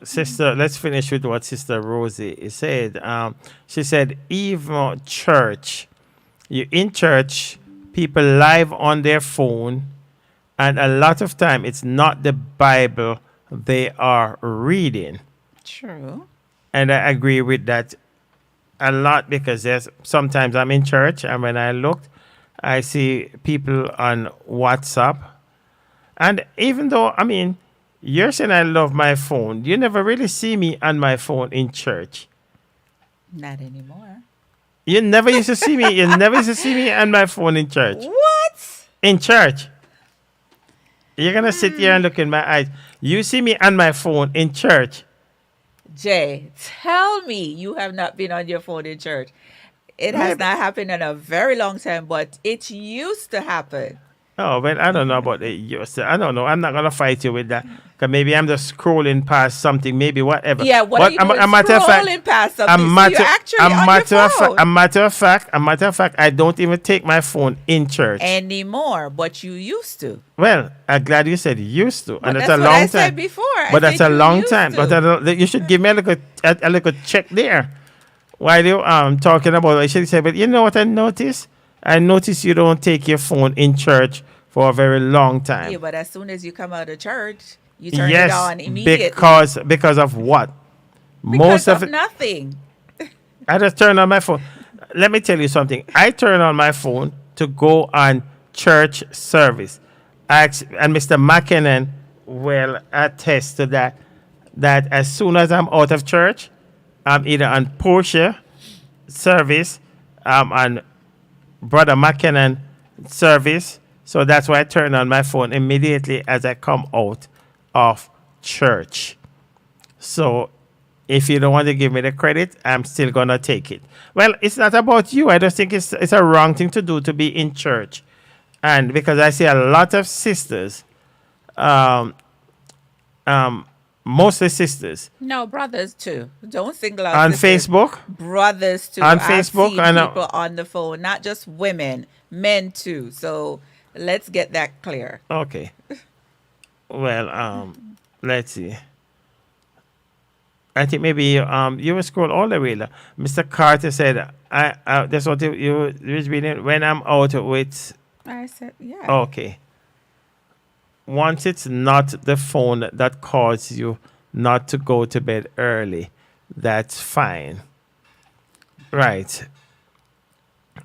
Sister, let's finish with what Sister Rosie said. She said, even church, you in church, people live on their phone, and a lot of time it's not the Bible they are reading. True. And I agree with that a lot because sometimes I'm in church and when I looked, I see people on WhatsApp. And even though, you're saying I love my phone, you never really see me on my phone in church. Not anymore. You never used to see me. You never used to see me on my phone in church. What? In church. You're going to sit here and look in my eyes. You see me on my phone in church. Jay, tell me you have not been on your phone in church. It has not happened in a very long time, but it used to happen. Oh, well, I don't know about the yours. I don't know. I'm not going to fight you with that. Because maybe I'm just scrolling past something, maybe whatever. Yeah, what But are you doing? a matter of fact, Scrolling past a something. So matter, you're actually a on matter your of phone. fact, a matter of fact, I don't even take my phone in church. Anymore, but you used to. Well, I'm glad you said used to, and But that's that's a what long I time. said before. I But that's said a you long used time. to. But you should give me a little check there. While you talking about it, I should say, but you know what I noticed? I noticed you don't take your phone in church for a very long Yeah, time. but as soon as you come out of church, you turn it Yes, on immediately because of what? because Most of of it, nothing. I just turn on my phone. Let me tell you something. I turn on my phone to go on church service. And Mr. McKinnon will attest to that. That as soon as I'm out of church, I'm either on Porsche service, on Brother McKinnon service. So that's why I turn on my phone immediately as I come out of church. So if you don't want to give me the credit, I'm still gonna take it. Well, it's not about you. I just think it's a wrong thing to do to be in church, and because I see a lot of sisters, um, mostly sisters No, brothers too. Don't single out on sisters. Facebook, Brothers too. on I've Facebook, seen and people on the phone, not just women, men too. So let's get that clear. okay. Well, let's see. I think maybe you will scroll all the way. Mr. Carter said, "I that's what you was reading. When I'm out with, I said, yeah. okay. Once it's not the phone that causes you not to go to bed early, that's fine, right?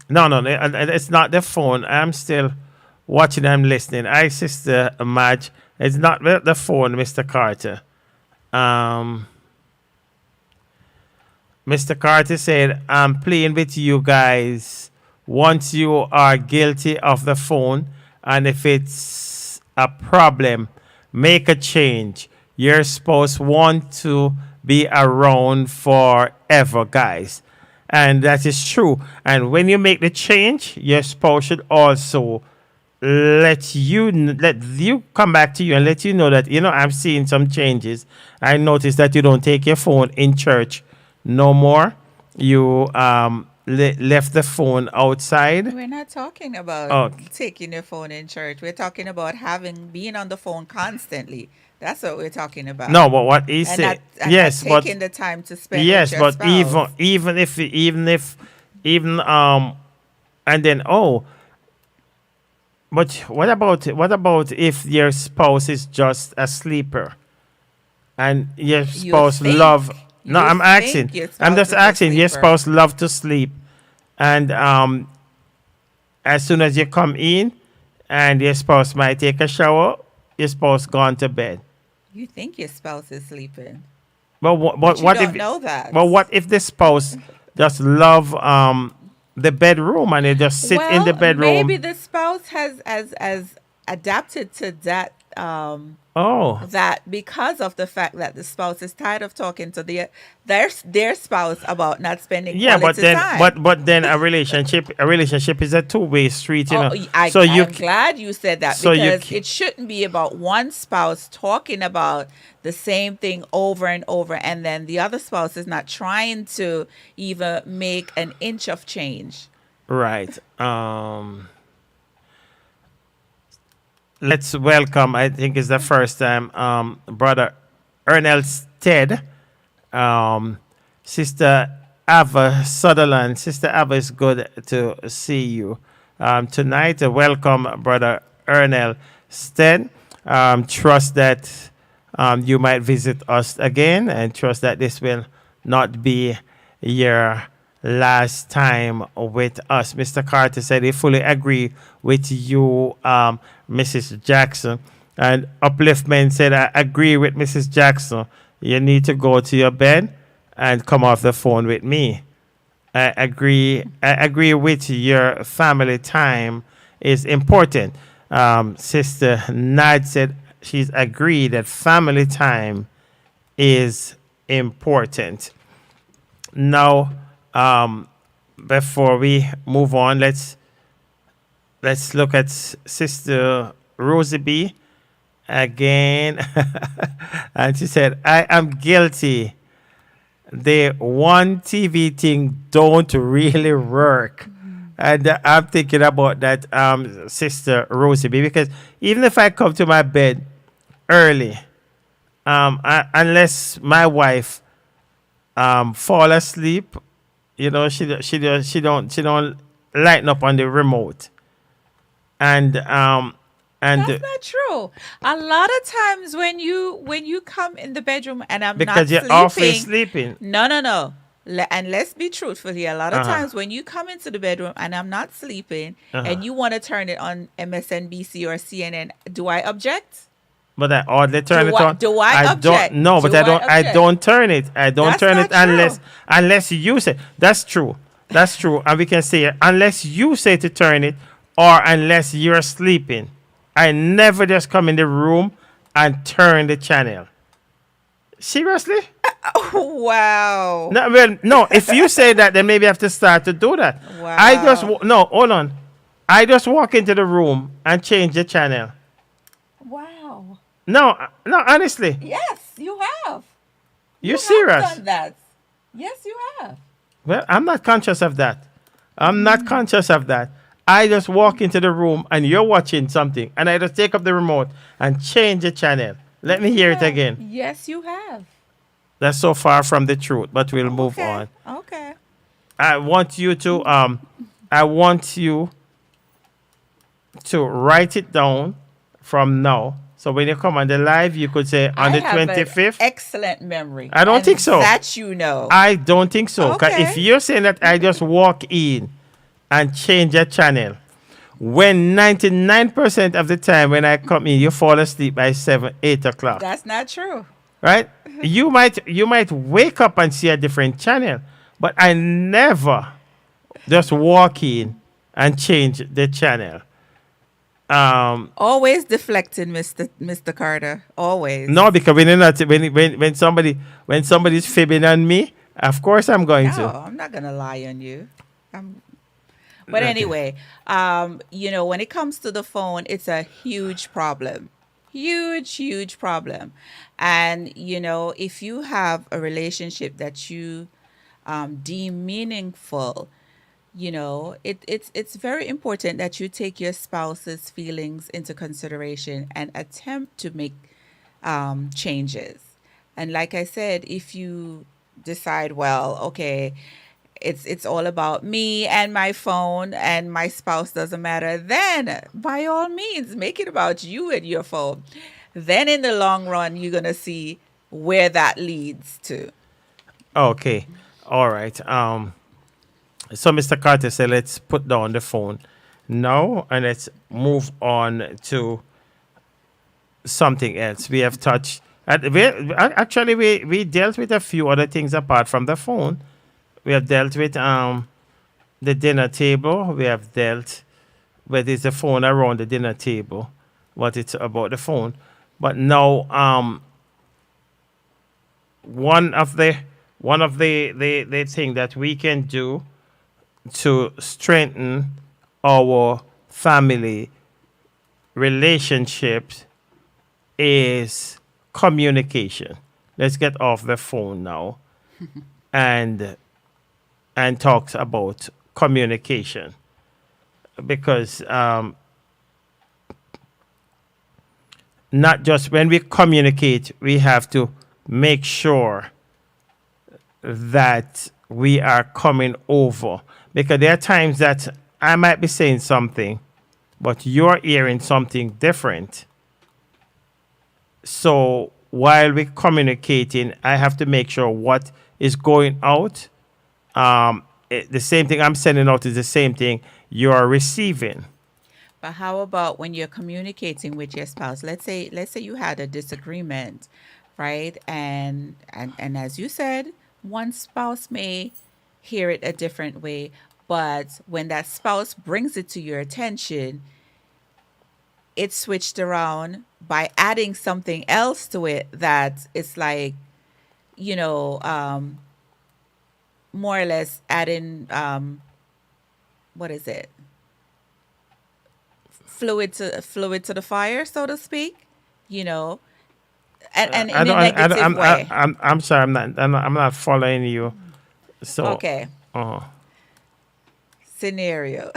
No, it's not the phone. I'm still watching. I'm listening. I, Sister Madge, it's not the phone, Mr. Carter. Um." Mr. Carter said, I'm playing with you guys once you are guilty of the phone, and if it's a problem, make a change. Your spouse want to be around forever, guys. And that is true. And when you make the change, your spouse should also let you come back to you and let you know that, I'm seeing some changes. I noticed that you don't take your phone in church no more. You left the phone outside. We're not talking about Oh, taking your phone in church. We're talking about being on the phone constantly. That's what we're talking about. no, but what he And said, not yes, but taking the time to spend yes, with your but even spouse. even and then but what about if your spouse is just a sleeper and your You spouse think love? No, you I'm think asking. your I'm spouse just is a asking. Your sleeper. spouse love to sleep, and as soon as you come in, and your spouse might take a shower, your spouse gone to bed. You think your spouse is sleeping, But but you what don't if? know that. But what if the spouse just love the bedroom and they just sit in the bedroom? maybe the spouse has adapted to that Oh, that because of the fact that the spouse is tired of talking to their spouse about not spending yeah, but quality then time. but then a relationship is a two-way street, Oh, So I'm glad you said that so you because ca- it shouldn't be about one spouse talking about the same thing over and over, and then the other spouse is not trying to even make an inch of change. right. Let's welcome. I think it's the first time, brother Ernest Stead, Sister Ava Sutherland. Sister Ava, it's good to see you tonight. Welcome, brother Ernest Stead. Trust that you might visit us again, and trust that this will not be your last time with us. Mr. Carter said he fully agree with you, Mrs. Jackson. And Upliftment said, I agree with Mrs. Jackson. You need to go to your bed and come off the phone with me. I agree with your family time is important. Sister Nad said she's agreed that family time is important. Now, before we move on, let's look at Sister Rosie B again. And she said, I am guilty. The one TV thing don't really work. And I'm thinking about that, Sister Rosie B, because even if I come to my bed early, unless my wife fall asleep, she don't lighten up on the remote, and And That's not true. A lot of times when you come in the bedroom and I'm not because you're always sleeping, sleeping. no, no, no. And let's be truthful here. A lot of Uh-huh. times when you come into the bedroom and I'm not sleeping Uh-huh. and you want to turn it on MSNBC or CNN, do I object? But I oddly turn it on. Do I I don't object? no, but Do I I don't. I object? don't turn it. I don't That's turn it not true. unless you say that's true. That's true, and we can say it unless you say to turn it, or unless you're sleeping. I never just come in the room and turn the channel. Seriously? Wow. No, well, no. If you say that, then maybe I have to start to do that. Wow. No. Hold on. I just walk into the room and change the channel. Wow. No, no. Honestly, Yes, you have. you You serious? have done that. Yes, you have. Well, I'm not conscious of that. I'm not conscious of that. I just walk into the room and you're watching something, and I just take up the remote and change the channel. Let me hear it Yeah. again. Yes, you have. That's so far from the truth, but we'll move Okay. on. Okay. I want you to I want you to write it down from now. So when you come on the live, you could say on the I have an 25th. excellent memory. I don't and think so. That you know. I don't think so. 'Cause Okay. if you're saying that I just walk in and change a channel, when 99% of the time when I come in, you fall asleep by 7, 8 o'clock, That's not true. right? You might wake up and see a different channel, but I never just walk in and change the channel. Always deflecting, Mr. Carter. Always. No, because when you're not, when somebody's fibbing on me, of course I'm going No, to. I'm not gonna lie on you. But Okay. anyway, when it comes to the phone, it's a huge problem. Huge, huge problem. And if you have a relationship that you deem meaningful, it's very important that you take your spouse's feelings into consideration and attempt to make changes. And like I said, if you decide, well, okay, it's all about me and my phone and my spouse doesn't matter, then by all means make it about you and your phone. Then in the long run, you're gonna see where that leads to. Okay. All right. So Mr. Carter said, let's put down the phone now and let's move on to something else. We have touched. Actually, we dealt with a few other things apart from the phone. We have dealt with the dinner table. We have dealt with is the phone around the dinner table. What it's about the phone. But now, one of the thing that we can do to strengthen our family relationships is communication. Let's get off the phone now and talks about communication because not just when we communicate, we have to make sure that we are coming over because there are times that I might be saying something, but you're hearing something different. So while we're communicating, I have to make sure what is going out. The same thing I'm sending out is the same thing you're receiving. But how about when you're communicating with your spouse? Let's say you had a disagreement, right? And as you said, one spouse may hear it a different way, but when that spouse brings it to your attention, it's switched around by adding something else to it that it's like, you know, more or less adding what is it? Fluid to the fire, so to speak, you know, and I in a don't. negative way. I'm sorry. I'm not following you. So. Okay, Uh, scenario.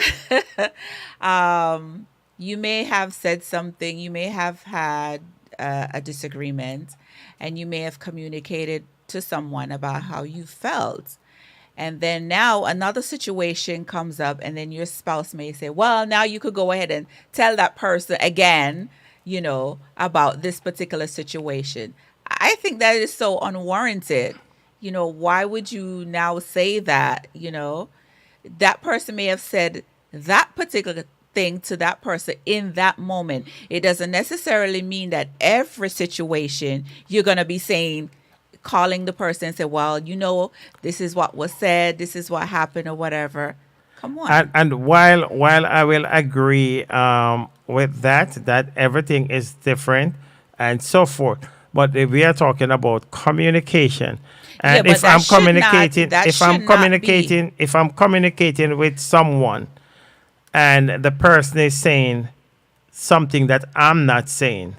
You may have said something, you may have had a disagreement, and you may have communicated to someone about how you felt. And then now another situation comes up, and then your spouse may say, well, now you could go ahead and tell that person again, about this particular situation. I think that is so unwarranted. Why would you now say that? That person may have said that particular thing to that person in that moment. It doesn't necessarily mean that every situation you're going to be saying, calling the person and say, well, this is what was said, this is what happened, or whatever. Come on. And while I will agree with that everything is different and so forth, but if we are talking about communication, and but if I'm that should not- communicating, that if should I'm not communicating, if I'm communicating with someone, and the person is saying something that I'm not saying,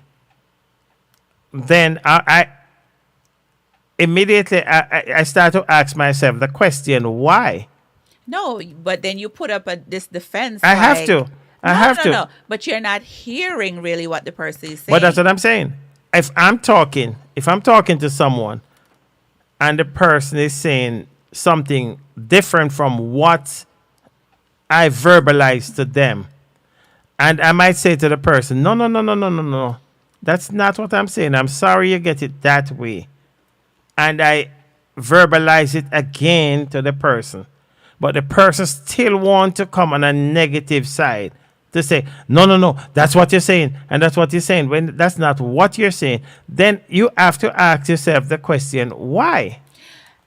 then I immediately I start to ask myself the question, why? No, but then you put up this defense. I have to. I have to. No. But you're not hearing really what the person is saying. But that's what I'm saying. If I'm talking to someone and the person is saying something different from what I verbalize to them, and I might say to the person, no. That's not what I'm saying. I'm sorry you get it that way. And I verbalize it again to the person. But the person still want to come on a negative side to say, no, that's what you're saying, and that's what you're saying. When that's not what you're saying, then you have to ask yourself the question, why?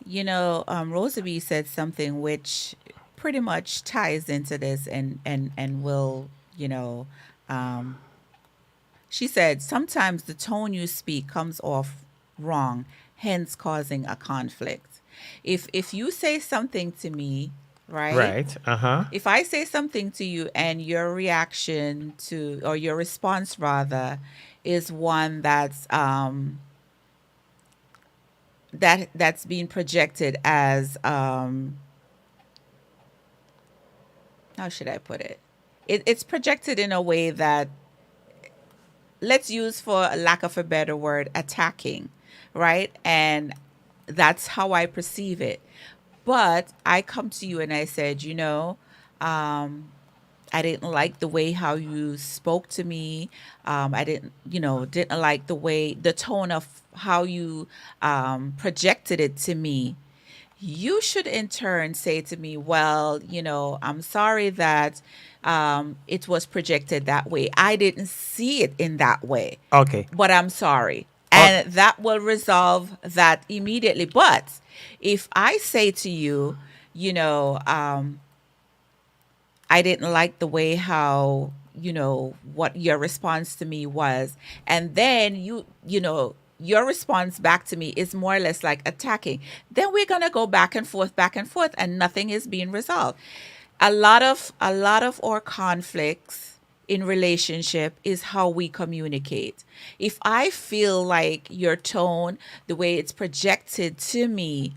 Rosabee said something which pretty much ties into this and will, she said, sometimes the tone you speak comes off wrong, hence causing a conflict. If you say something to me, right? If I say something to you and your reaction to, or your response rather, is one that's that's being projected as how should I put it? It's projected in a way that, let's use, for a lack of a better word, attacking, right? And that's how I perceive it. But I come to you and I said, I didn't like the way how you spoke to me. I didn't like the tone of how you projected it to me. You should in turn say to me, well, I'm sorry that it was projected that way. I didn't see it in that way. Okay. But I'm sorry. And that will resolve that immediately. But if I say to you, I didn't like the way how, what your response to me was, and then your response back to me is more or less like attacking, then we're going to go back and forth, and nothing is being resolved. A lot of our conflicts in relationship is how we communicate. If I feel like your tone, the way it's projected to me,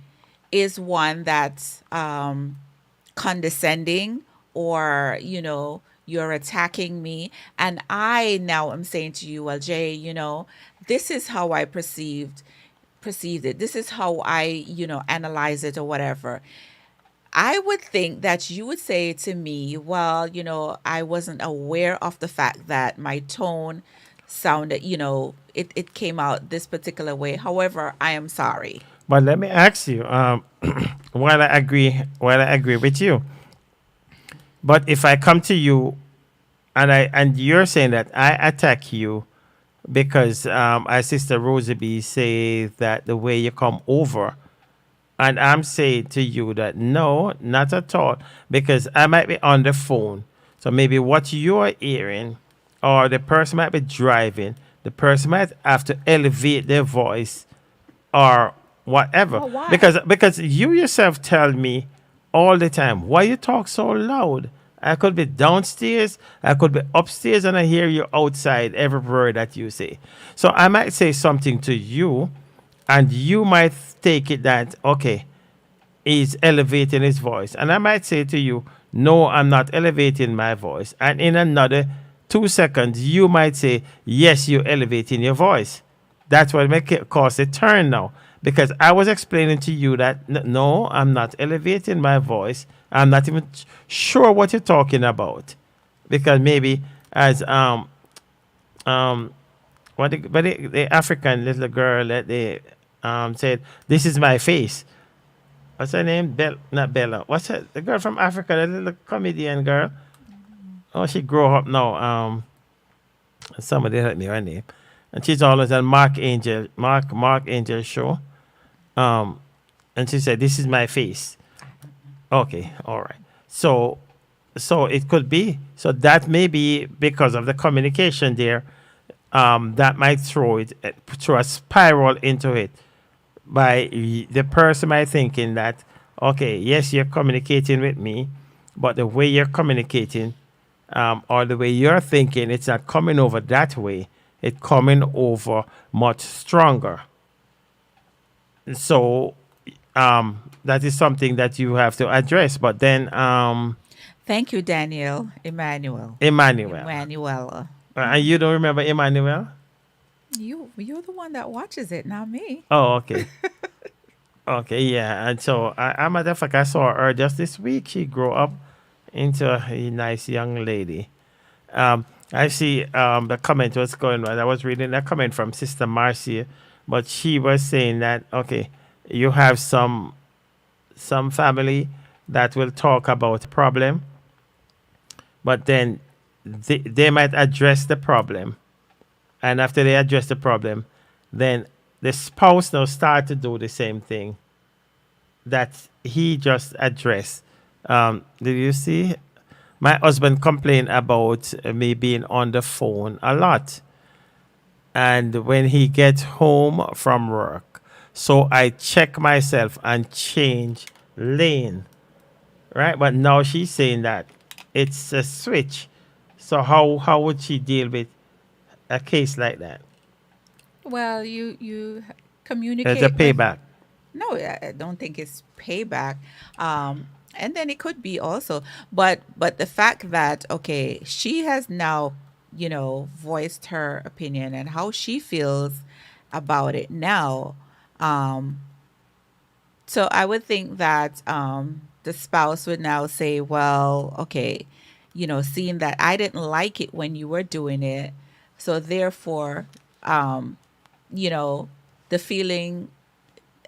is one that's condescending, or you're attacking me, and I now am saying to you, well, Jay, this is how I perceived it, this is how I analyze it, or whatever, I would think that you would say to me, well, I wasn't aware of the fact that my tone sounded, it came out this particular way. However, I am sorry. But let me ask you, while I agree with you, but if I come to you and you're saying that I attack you because our sister Rosabee say that the way you come over, and I'm saying to you that no, not at all, because I might be on the phone. So maybe what you're hearing, or the person might be driving, the person might have to elevate their voice or whatever. Oh, why? Because you yourself tell me all the time, why you talk so loud? I could be downstairs, I could be upstairs, and I hear you outside every word that you say. So I might say something to you, and you might take it that, okay, he's elevating his voice. And I might say to you, no, I'm not elevating my voice. And in another 2 seconds, you might say, yes, you're elevating your voice. That's what make it cause a turn now. because I was explaining to you that no, I'm not elevating my voice. I'm not even sure what you're talking about, because maybe as um the African little girl that they said, "This is my face." What's her name? Not Bella. What's her? The girl from Africa, the little comedian girl. Oh, she grew up now. Somebody help me her name, and she's always on Mark Angel show. Um, and she said, "This is my face." Okay, all right. So, so it could be. So that may be because of the communication there. That might throw a spiral into it by the person might thinking that, okay, yes, you're communicating with me, but the way you're communicating, or the way you're thinking, it's not coming over that way. It's coming over much stronger. So that is something that you have to address. But then, Thank you, Daniel. Emmanuel. Emmanuel, Emmanuel. and you don't remember Emmanuel? You're the one that watches it, not me. Oh, okay. Okay, yeah. And so, I matter of fact, I saw her just this week. She grew up into a nice young lady. I see the comment was going on. I was reading a comment from Sister Marcia, but she was saying that, okay, you have some family that will talk about a problem, but then they might address the problem, and after they address the problem, then the spouse now start to do the same thing that he just addressed. Did you see? My husband complained about me being on the phone a lot, and when he gets home from work, so I check myself and change lane, right? But now she's saying that it's a switch. So how would she deal with a case like that? Well, you It's a communicate with. payback. No, I don't think it's payback. And then it could be also, but the fact that okay, she has now, voiced her opinion and how she feels about it now. Um, so I would think that the spouse would now say, well, okay, seeing that I didn't like it when you were doing it, so therefore, um, you know, the feeling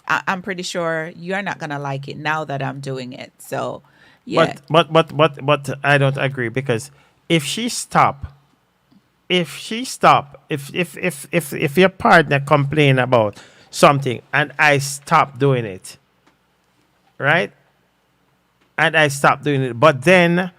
I'm pretty sure you're not gonna like it now that I'm doing it. So, yeah. But I don't agree, because if she stop, if your partner complain about something and I stop doing it, right? And I stop doing it, but then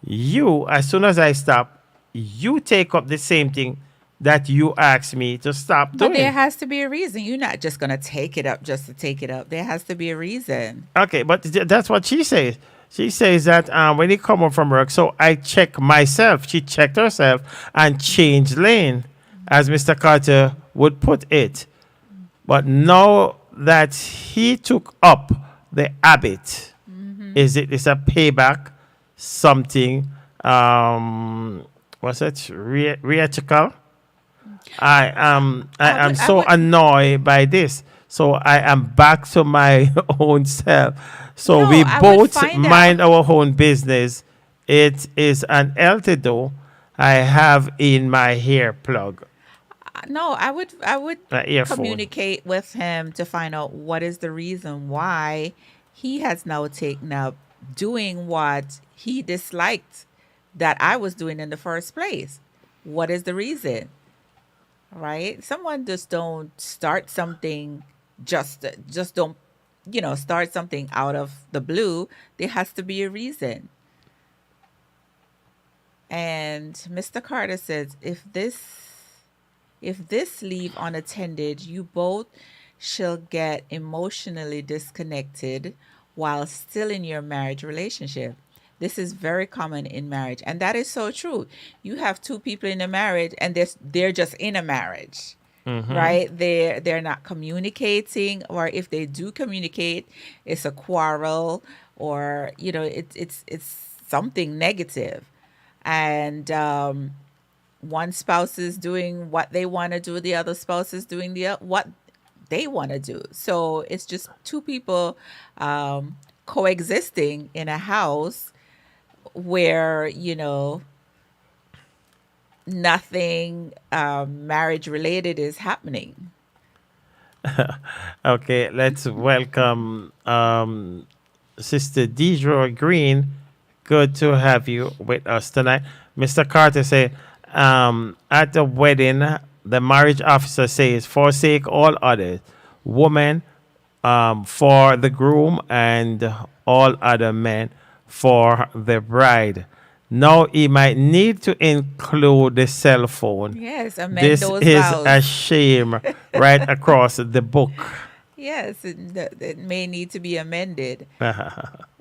you, as soon as I stop, you take up the same thing that you asked me to stop But there doing. has to be a reason. You're not just gonna take it up just to take it up. There has to be a reason. Okay, but that's what she says. She says that when he come home from work, so I check myself. She checked herself and changed lane, as Mr. Carter would put it. But now that he took up the habit, is a payback, something, what's it, theatrical? I I am would, I so would, annoyed by this. So I am back to my own self. So no, we I would both find out. mind our own business. It is an antidote I have in my hair plug, No, I would earphone. communicate with him to find out what is the reason why he has now taken up doing what he disliked that I was doing in the first place. What is the reason? Right? Someone just don't start something just don't start something out of the blue. There has to be a reason. And Mr. Carter says, if this leave unattended, you both shall get emotionally disconnected while still in your marriage relationship. This is very common in marriage, and that is so true. You have two people in a marriage, and they're just in a marriage, right? They're not communicating, or if they do communicate, it's a quarrel, or it's something negative, and one spouse is doing what they want to do, the other spouse is doing what they want to do. So it's just two people coexisting in a house where, nothing marriage related is happening. Okay, let's welcome Sister Deidre Green. Good to have you with us tonight. Mr. Carter said, at the wedding, the marriage officer says, forsake all others, woman for the groom and all other men for the bride. Now he might need to include the cell phone. Yes, amend This those is vows. a shame right across the book. Yes, it may need to be amended.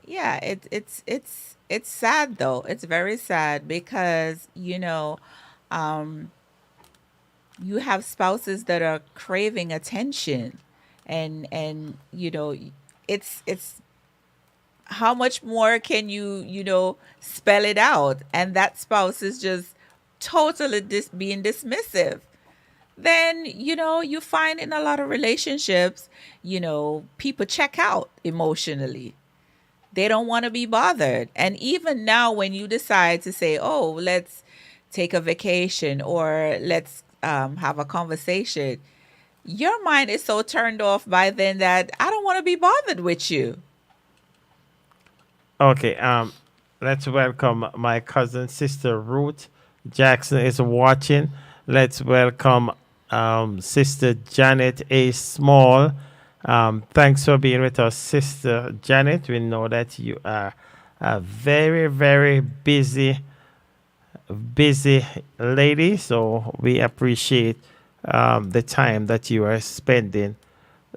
Yeah, it's sad though. It's very sad because you have spouses that are craving attention, and it's how much more can you spell it out, and that spouse is just totally being dismissive. Then you find in a lot of relationships, people check out emotionally. They don't want to be bothered. And even now, when you decide to say, oh, let's take a vacation or let's have a conversation, your mind is so turned off by then that I don't want to be bothered with you. Okay, let's welcome my cousin, Sister Ruth Jackson is watching. Let's welcome Sister Janet A. Small. Thanks for being with us, Sister Janet. We know that you are a very, very busy lady, so we appreciate the time that you are spending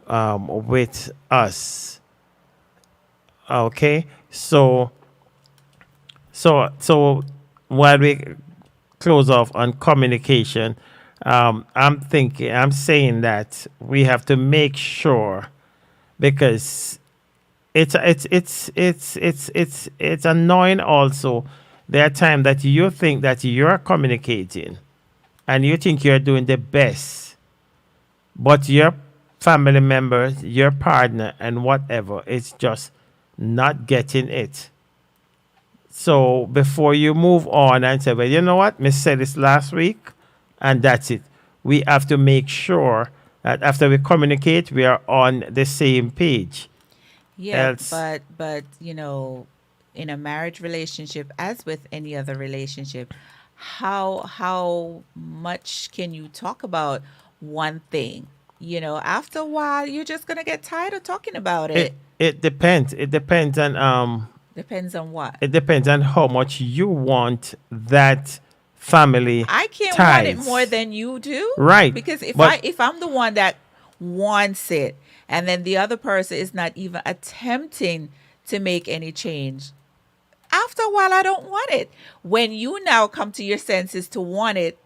with us. Okay, so while we close off on communication, I'm saying that we have to make sure, because it's annoying also. There are times that you think that you're communicating and you think you're doing the best, but your family members, your partner, and whatever, it's just not getting it. So before you move on and say, well, you know what, Miss said this last week, and that's it. We have to make sure that after we communicate, we are on the same page. Yeah, Else, but in a marriage relationship, as with any other relationship, how much can you talk about one thing? After a while, you're just gonna get tired of talking about it. it depends. Depends on what. It depends on how much you want that family I can't want it ties. more than you do. Right, Because but if I'm the one that wants it, and then the other person is not even attempting to make any change, after a while I don't want it. When you now come to your senses to want it,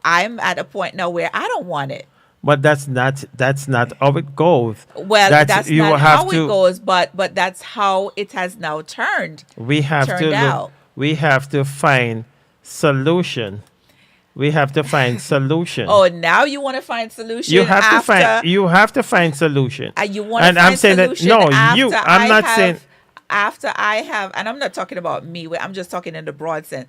I'm at a point now where I don't want it. but that's not how it goes. Well, that's you not have how it to. goes, but that's how it has now We have to turned look. out. We have to find solution. We have to find solution. Oh, now you want to find solution You have to after find. You have to find solution. you want to And find I'm saying that solution no, after you. I'm not saying. after I have, and I'm not talking about me. I'm just talking in the broad sense.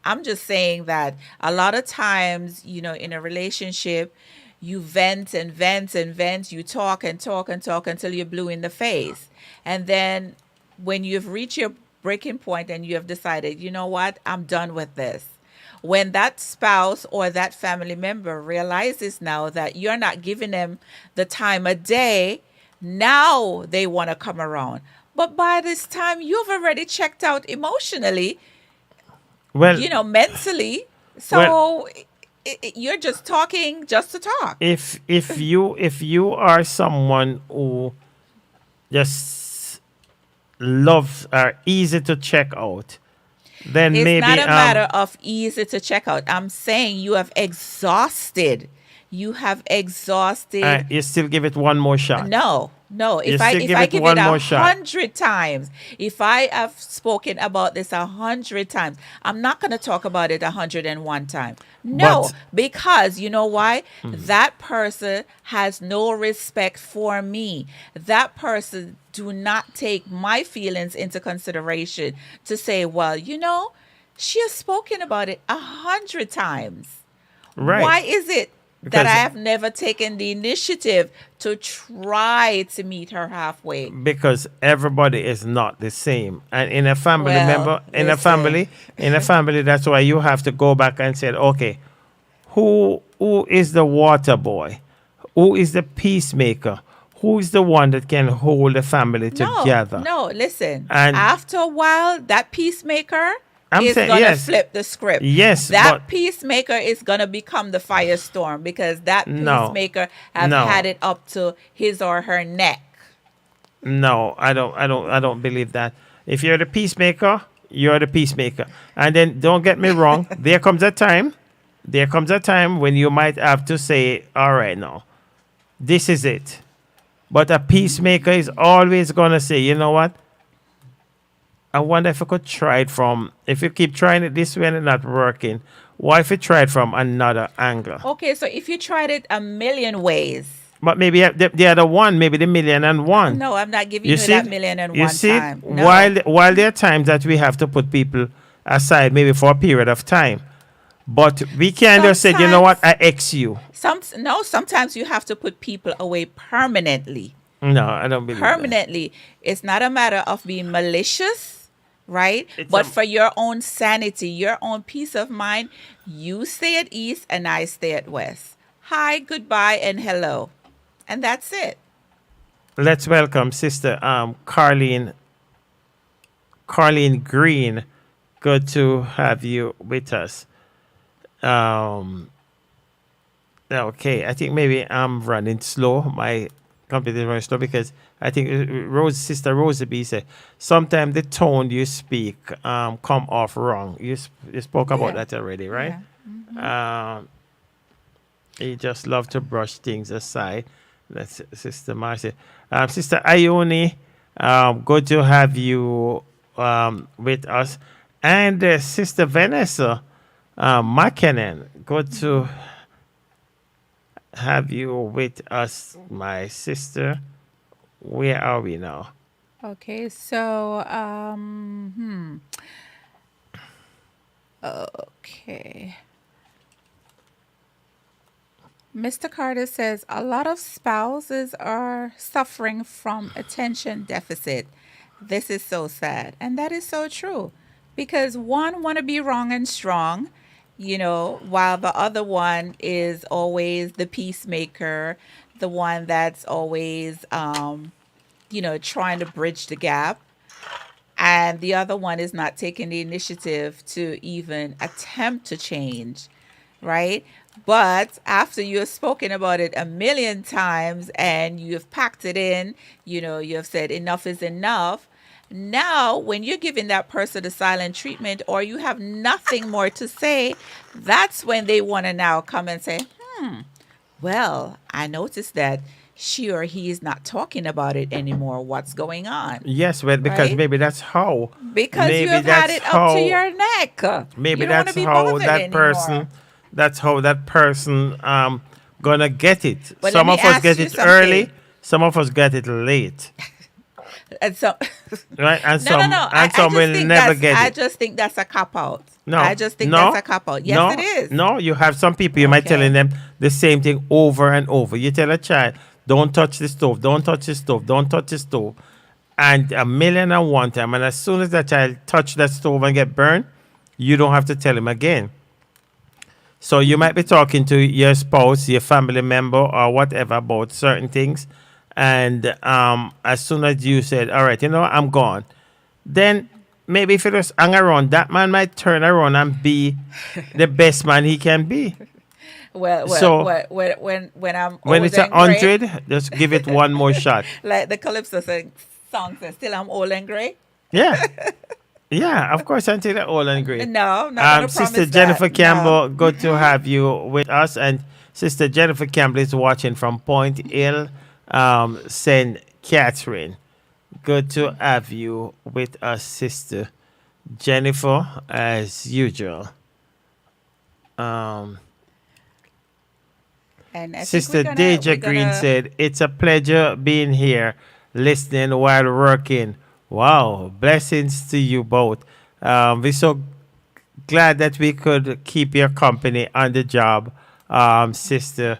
I'm just saying that a lot of times, in a relationship, you vent and vent and vent. You talk and talk and talk until you're blue in the face. And then when you've reached your breaking point and you have decided, you know what, I'm done with this. When that spouse or that family member realizes now that you're not giving them the time of day, now they want to come around. But by this time, you've already checked out emotionally, Well, mentally. So Well- you're just talking just to talk. if you are someone who just loves are easy to check out, then It's maybe not a matter of easy to check out. I'm saying you have exhausted. You have exhausted. you still give it one more shot. No, No, You if still give I it give it one a more shot. 100 times, if I have spoken about this 100 times, I'm not going to talk about it 101 times. No, But because you know why? That person has no respect for me. That person do not take my feelings into consideration to say, well, she has spoken about it 100 times. Why right, is it that I because have never taken the initiative to try to meet her halfway? everybody is not the same, and in a family Well, member, listen. in a family, that's why you have to go back and say, okay, who is the water boy, who is the peacemaker, who is the one that can hold the family No, together. no, listen. And After a while, that peacemaker I'm is saying going to yes, flip the script. yes, That but peacemaker is going to become the firestorm because that no, peacemaker have no, had it up to his or her neck. no, I don't believe that. If you're the peacemaker, you're the peacemaker. And then don't get me wrong, there comes a time when you might have to say, all right, now, this is it. But a peacemaker is always going to say, you know what? I wonder if I could try it from, if you keep trying it this way and it's not working, what if you try it from another angle? Okay, so if you tried it a million ways, But maybe the other one, maybe the million and one. no, I'm not giving You you see, that million and you one see, time. No. while there are times that we have to put people aside, maybe for a period of time, but we can't just say, you know what, Sometimes I X you. sometimes you have to put people away permanently. No, I don't believe that. Permanently. It's not a matter of being malicious, right? It's But a, for your own sanity, your own peace of mind, you stay at east and I stay at west. Hi, goodbye, and hello. And that's it. let's welcome Sister Carlene Green. Good to have you with us. Um, okay, I think maybe I'm running slow. My computer is running slow because I think Sister Rosie B said sometimes the tone you speak come off wrong. You spoke about Yeah. that already, right? Yeah. Um, you just love to brush things aside. That's Sister Marcy. Sister Ione, good to have you with us. And Sister Vanessa McKinnon, good to have you with us, my sister. Where are we now? Okay, so okay. Mr. Carter says a lot of spouses are suffering from attention deficit. This is so sad. And that is so true. Because one want to be wrong and strong, while the other one is always the peacemaker, the one that's always trying to bridge the gap. And the other one is not taking the initiative to even attempt to change, right? But after you have spoken about it a million times and you have packed it in, you have said enough is enough. Now, when you're giving that person the silent treatment or you have nothing more to say, that's when they want to now come and say, well, I noticed that she or he is not talking about it anymore. What's going on? Yes, well, because Right? maybe that's how. Because you Maybe have had that's it up how. to your neck. Maybe You don't want that's to be how bothered that anymore. person. That's how that person gonna get it. But let Some me of us ask get you it early. something. Some of us get it late, And so, right? And no, no, some no. and some will never get I it. just think that's a cop out. No, I just think no, that's a cop out. Yes, no, it is. No, you have some people you might Okay. telling them the same thing over and over. You tell a child, "Don't touch the stove. Don't touch the stove. Don't touch the stove," and a million and one time. And as soon as that child touch that stove and get burned, you don't have to tell him again. So you might be talking to your spouse, your family member, or whatever about certain things, and as soon as you said, "All right, I'm gone," then maybe if you just hang around, that man might turn around and be the best man he can be. Well, So- when I'm When old it's a and gray, 100, just give it one more shot. like the Calypso song says, still I'm old and gray. Yeah, yeah. Of course, until they're old and great. No, I'm not gonna Sister promise Jennifer that. Campbell, No. good to have you with us. And Sister Jennifer Campbell is watching from Point Hill, St. Catherine. Good to have you with us, Sister Jennifer, as usual. Um, And I think Sister Deja we're Green gonna said, "It's a pleasure being here, listening while working." Wow, blessings to you both. We're so glad that we could keep your company on the job, Sister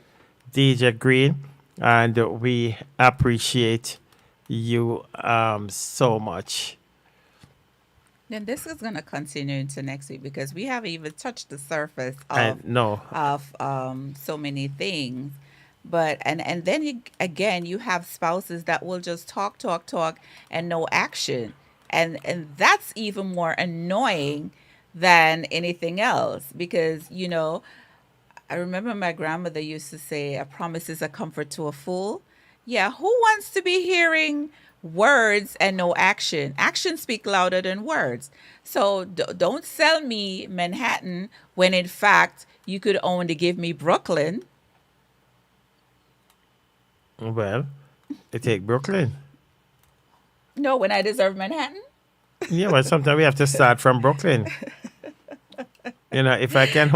Deja Green, and we appreciate you so much. then this is gonna continue into next week because we haven't even touched the surface And no, of so many things. But and then again you have spouses that will just talk, talk, talk, and no action, and that's even more annoying than anything else because I remember my grandmother used to say, "A promise is a comfort to a fool." Yeah, who wants to be hearing words and no action? Actions speak louder than words. So don't sell me Manhattan when in fact you could only give me Brooklyn. well, you take Brooklyn. No, when I deserve Manhattan. Yeah, but sometimes we have to start from Brooklyn. If I can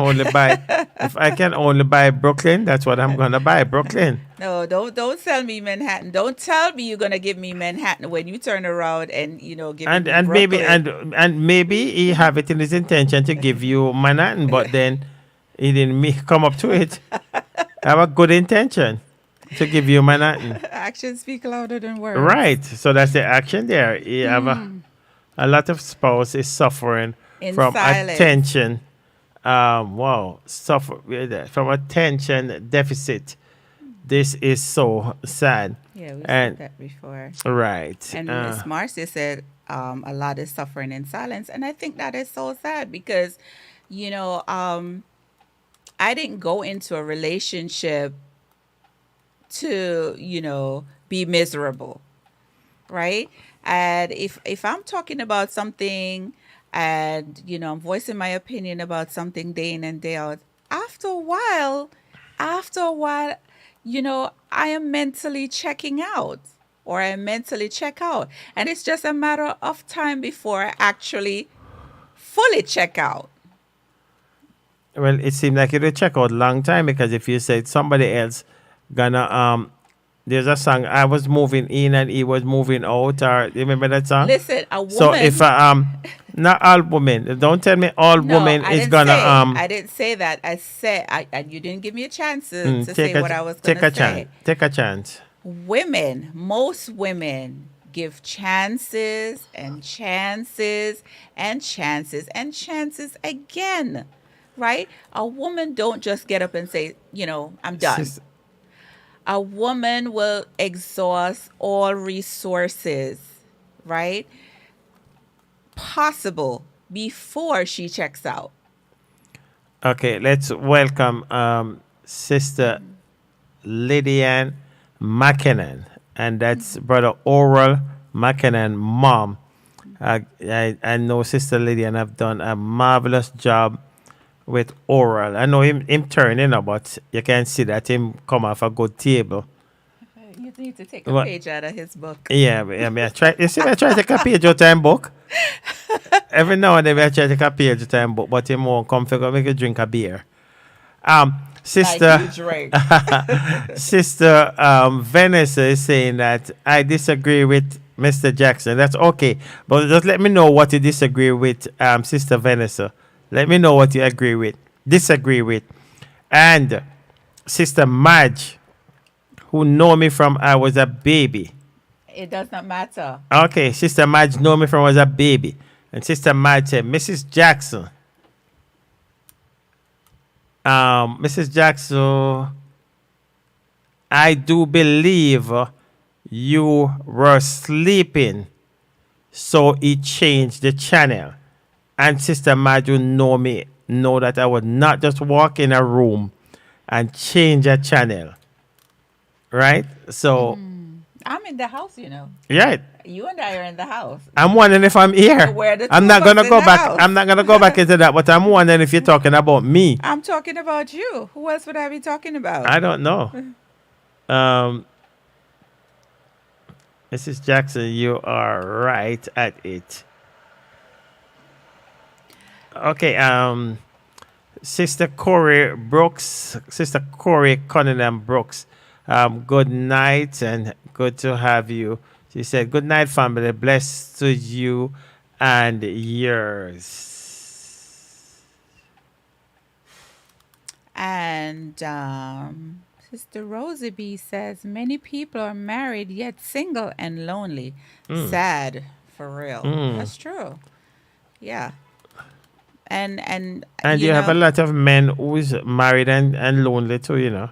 only buy Brooklyn, that's what I'm gonna buy, Brooklyn. No, don't sell me Manhattan. Don't tell me you're gonna give me Manhattan when you turn around and give And me and maybe Brooklyn. and maybe he have it in his intention to give you Manhattan, but then he didn't come up to it. Have a good intention to give you Manhattan. Actions speak louder than words. Right. So that's the action there. You have a lot of spouse is suffering In from silence. attention. Suffer from attention deficit. This is so sad. Yeah, we And said that before. right. And Miss Marcia said a lot is suffering in silence. And I think that is so sad because, I didn't go into a relationship to, be miserable, right? And if I'm talking about something and, I'm voicing my opinion about something day in and day out, after a while, I am mentally checking out or I mentally check out. And it's just a matter of time before I actually fully check out. Well, it seemed like it would check out long time because if you said somebody else gonna there's a song I was moving in and he was moving out, or you remember that song? Listen, a woman. So if not all women, don't tell me all No, women I is didn't gonna say. I didn't say that. I said, and you didn't give me a chance to take say a what I was take gonna a chance. say. Take a chance. Most women give chances and chances and chances and chances again, right? A woman don't just get up and say, I'm done. Sis- A woman will exhaust all resources, right? Possible before she checks out. Okay, let's welcome Sister Lydian McKinnon, and that's Brother Oral McKinnon, mom. I know Sister Lydian have done a marvelous job with Oral. I know him turning, but you can see that him come off a good table. You need to take a What? page out of his book. Yeah, I mean, I try. You see, I try to take a page out of time book. Every now and then, I try to take a page out of time book, but him won't come figure make you drink a beer. Sister. Like you drink. Sister Vanessa is saying that I disagree with Mr. Jackson. That's okay. But just let me know what you disagree with, Sister Vanessa. Let me know what you disagree with. And Sister Madge, who know me from I was a baby. It does not matter. Okay, Sister Madge know me from I was a baby. And Sister Madge said, Mrs. Jackson. Mrs. Jackson, I do believe you were sleeping, so he changed the channel. And Sister Maju know that I would not just walk in a room and change a channel. Right? So, I'm in the house, right. You and I are in the house. I'm wondering if I'm here. We're the I'm two not of us gonna in go the back. house. I'm not gonna go back into that, but I'm wondering if you're talking about me. I'm talking about you. Who else would I be talking about? I don't know. Mrs. Jackson, you are right at it. Okay, Sister Corey Cunningham Brooks. Good night and good to have you. She said, "Good night, family. Blessed to you and yours." And Sister Rosie B says many people are married yet single and lonely. Sad, for real. That's true. Yeah. And And you have a lot of men who's married and lonely too, you know.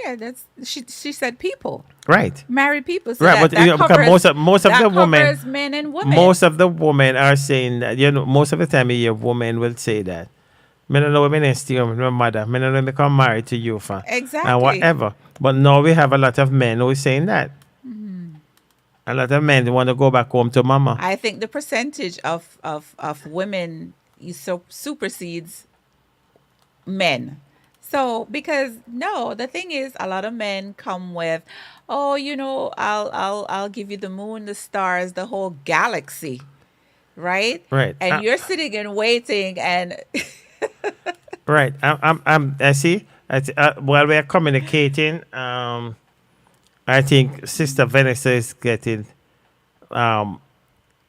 yeah, that's she said people. Right. Married people. So Right, but that you know, because covers, most of that the women, covers men and women. most of the women are saying that, you know, most of the time you hear women will say that. Me no know women is still my mother. Me no know me come married to you for Exactly. and whatever. But now we have a lot of men who is saying that. A lot of men want to go back home to mama. I think the percentage of women supersedes men. So because no, the thing is, a lot of men come with, oh, I'll give you the moon, the stars, the whole galaxy, right? Right. And you're sitting and waiting, and Right. I see. While we are communicating, I think Sister Vanessa is getting,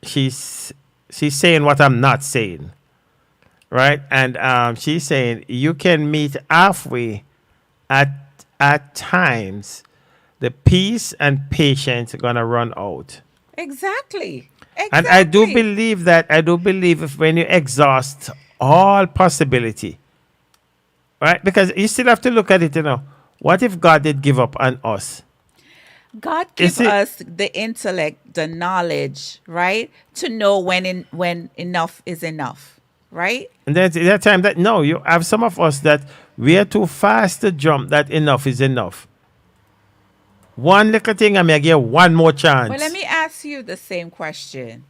she's saying what I'm not saying, right? And she's saying you can meet halfway at times. The peace and patience are gonna run out. exactly. And I do believe that. I do believe if when you exhaust all possibility, right? Because you still have to look at it, you know. What if God did give up on us? God Is gives it- us the intellect, the knowledge, right, to know when enough is enough, right? And then that time that no, you have some of us that we are too fast to jump that enough is enough. One little thing I may give one more chance. Well, let me ask you the same question.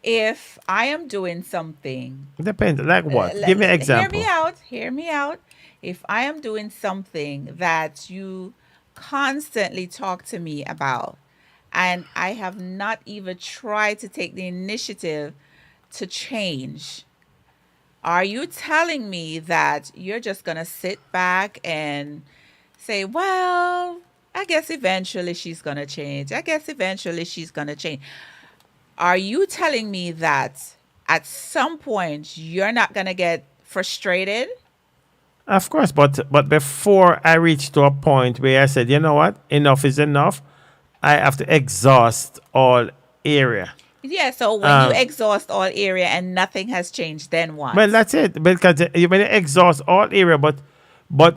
If I am doing something, Depends. Like what? Give me an example. Hear me out. Hear me out. If I am doing something that you constantly talk to me about, and I have not even tried to take the initiative to change, are you telling me that you're just going to sit back and say, well, I guess eventually she's going to change. I guess eventually she's going to change. Are you telling me that at some point you're not going to get frustrated? Of course, but before I reached to a point where I said, you know what, enough is enough, I have to exhaust all area. Yeah, so when you exhaust all area and nothing has changed, then what? Well, that's it. Because when you exhaust all area, but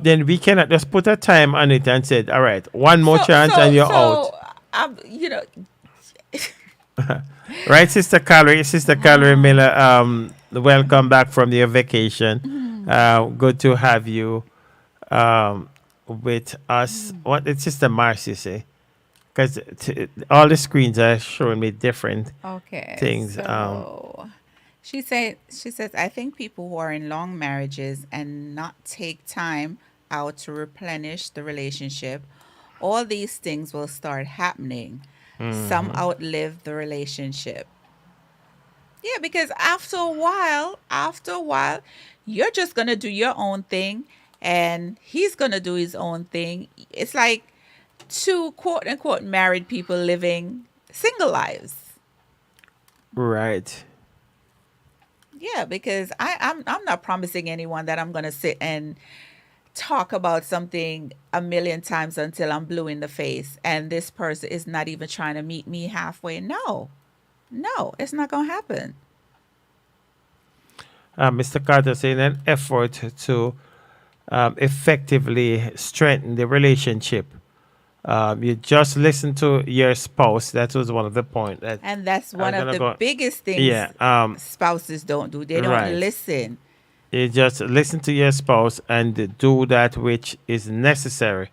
then we cannot just put a time on it and said, all right, one more chance and you're out. You know, Right, Sister Calorie Miller, welcome back from your vacation. Good to have you with us. What did Sister Marcy say? Because all the screens are showing me different okay. things. So she says, I think people who are in long marriages and not take time out to replenish the relationship, all these things will start happening. Some outlive the relationship. Yeah, because after a while, you're just going to do your own thing and he's going to do his own thing. It's like two quote unquote married people living single lives. Right. Yeah, because I'm not promising anyone that I'm going to sit and talk about something a million times until I'm blue in the face and this person is not even trying to meet me halfway. No, it's not going to happen. Mr. Carter saying an effort to effectively strengthen the relationship. You just listen to your spouse. That was one of the points. And that's one I'm of gonna the biggest things Yeah. spouses don't do. They don't Right. listen. You just listen to your spouse and do that which is necessary.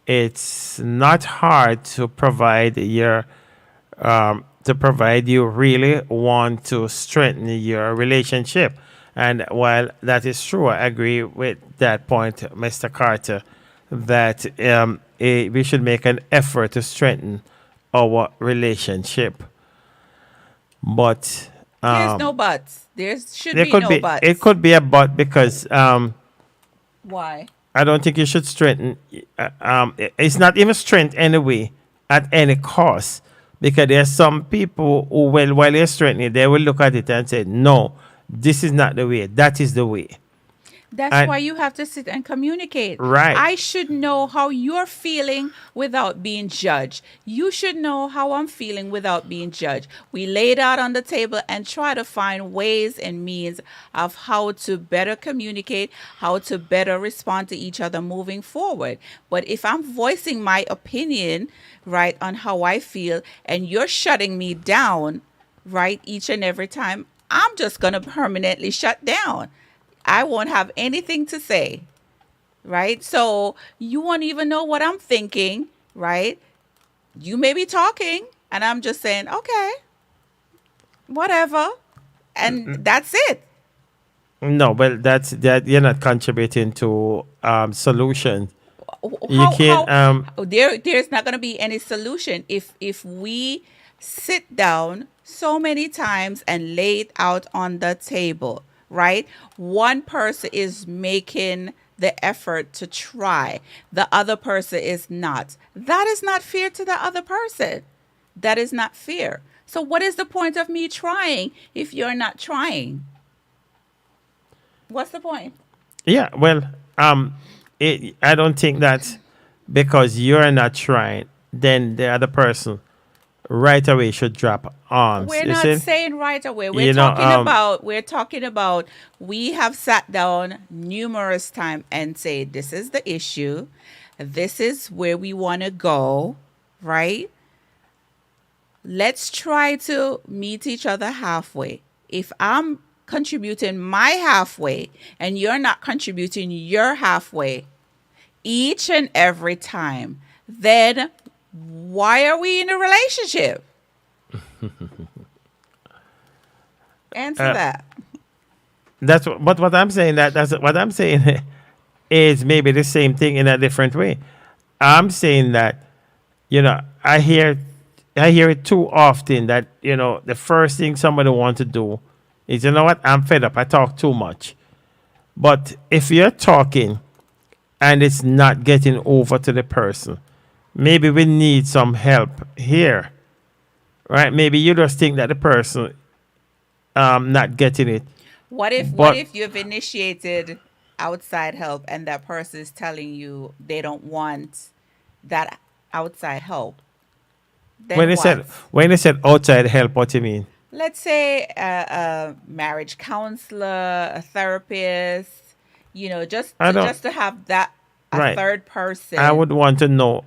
It's not hard to provide you really want to strengthen your relationship. And while that is true, I agree with that point, Mr. Carter, that we should make an effort to strengthen our relationship. But There's no buts. There should there be could no be buts. it could be a but because Why? I don't think you should strengthen. It's not even strength anyway at any cost, because there's some people who, well, while they're strengthening, they will look at it and say, "No, this is not the way. That is the way." That's And- why you have to sit and communicate. Right. I should know how you're feeling without being judged. You should know how I'm feeling without being judged. We lay it out on the table and try to find ways and means of how to better communicate, how to better respond to each other moving forward. But if I'm voicing my opinion, right, on how I feel, and you're shutting me down, right, each and every time, I'm just going to permanently shut down. I won't have anything to say, right? So you won't even know what I'm thinking, right? You may be talking, and I'm just saying, okay, whatever, and that's it. No, well, that you're not contributing to solution. You How- can't. there's not going to be any solution if we sit down so many times and lay it out on the table, right? One person is making the effort to try, the other person is not. That is not fair to the other person. That is not fair. So what is the point of me trying if you're not trying? What's the point? Yeah, well, I don't think that because you're not trying, then the other person right away should drop arms. We're you not see? saying right away. We're You know, talking about we have sat down numerous times and say this is the issue. This is where we want to go, right? Let's try to meet each other halfway. If I'm contributing my halfway and you're not contributing your halfway each and every time, then why are we in a relationship? Answer that. That's what I'm saying. That's what I'm saying is maybe the same thing in a different way. I'm saying that, I hear it too often that, the first thing somebody wants to do is, you know what, I'm fed up. I talk too much. But if you're talking and it's not getting over to the person, maybe we need some help here, right? Maybe you just think that the person not getting it. What But- if you've initiated outside help and that person is telling you they don't want that outside help? Then When they said outside help, what do you mean? let's say a marriage counselor, a therapist, just to have that a Right. third person. I would want to know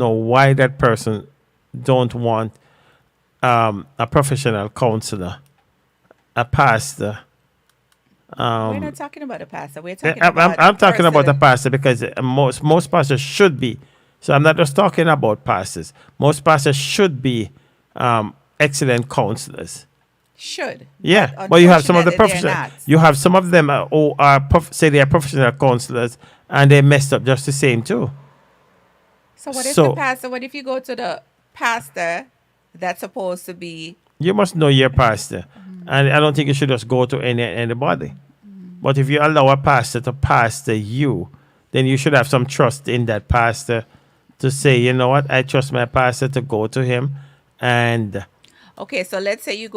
why that person don't want a professional counselor, a pastor. We're not talking about a pastor. We're talking I'm about I'm talking about a person. pastor because most pastors should be. So I'm not just talking about pastors. Most pastors should be excellent counselors. Should. Yeah, but you have some of the unfortunately, they're professional. not. You have some of them who are say they are professional counselors and they messed up just the same too. So what if So- the pastor? What if you go to the pastor that's supposed to be? You must know your pastor, and I don't think you should just go to anybody. But if you allow a pastor to pastor you, then you should have some trust in that pastor to say, you know what, I trust my pastor to go to him, and Okay, so let's say you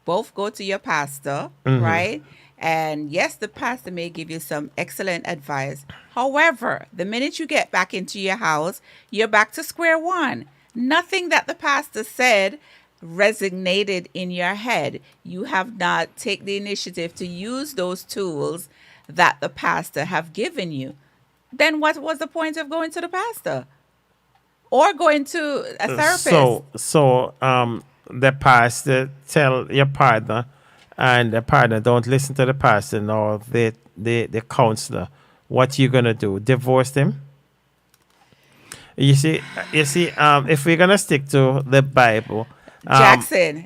both go to your pastor, right? And yes, the pastor may give you some excellent advice. However, the minute you get back into your house, you're back to square one. Nothing that the pastor said resonated in your head. You have not taken the initiative to use those tools that the pastor have given you. Then what was the point of going to the pastor? Or going to a therapist? so the pastor tell your partner, and the partner don't listen to the pastor nor the counselor. What you gonna do? Divorce them? You see, if we're gonna stick to the Bible, Jackson,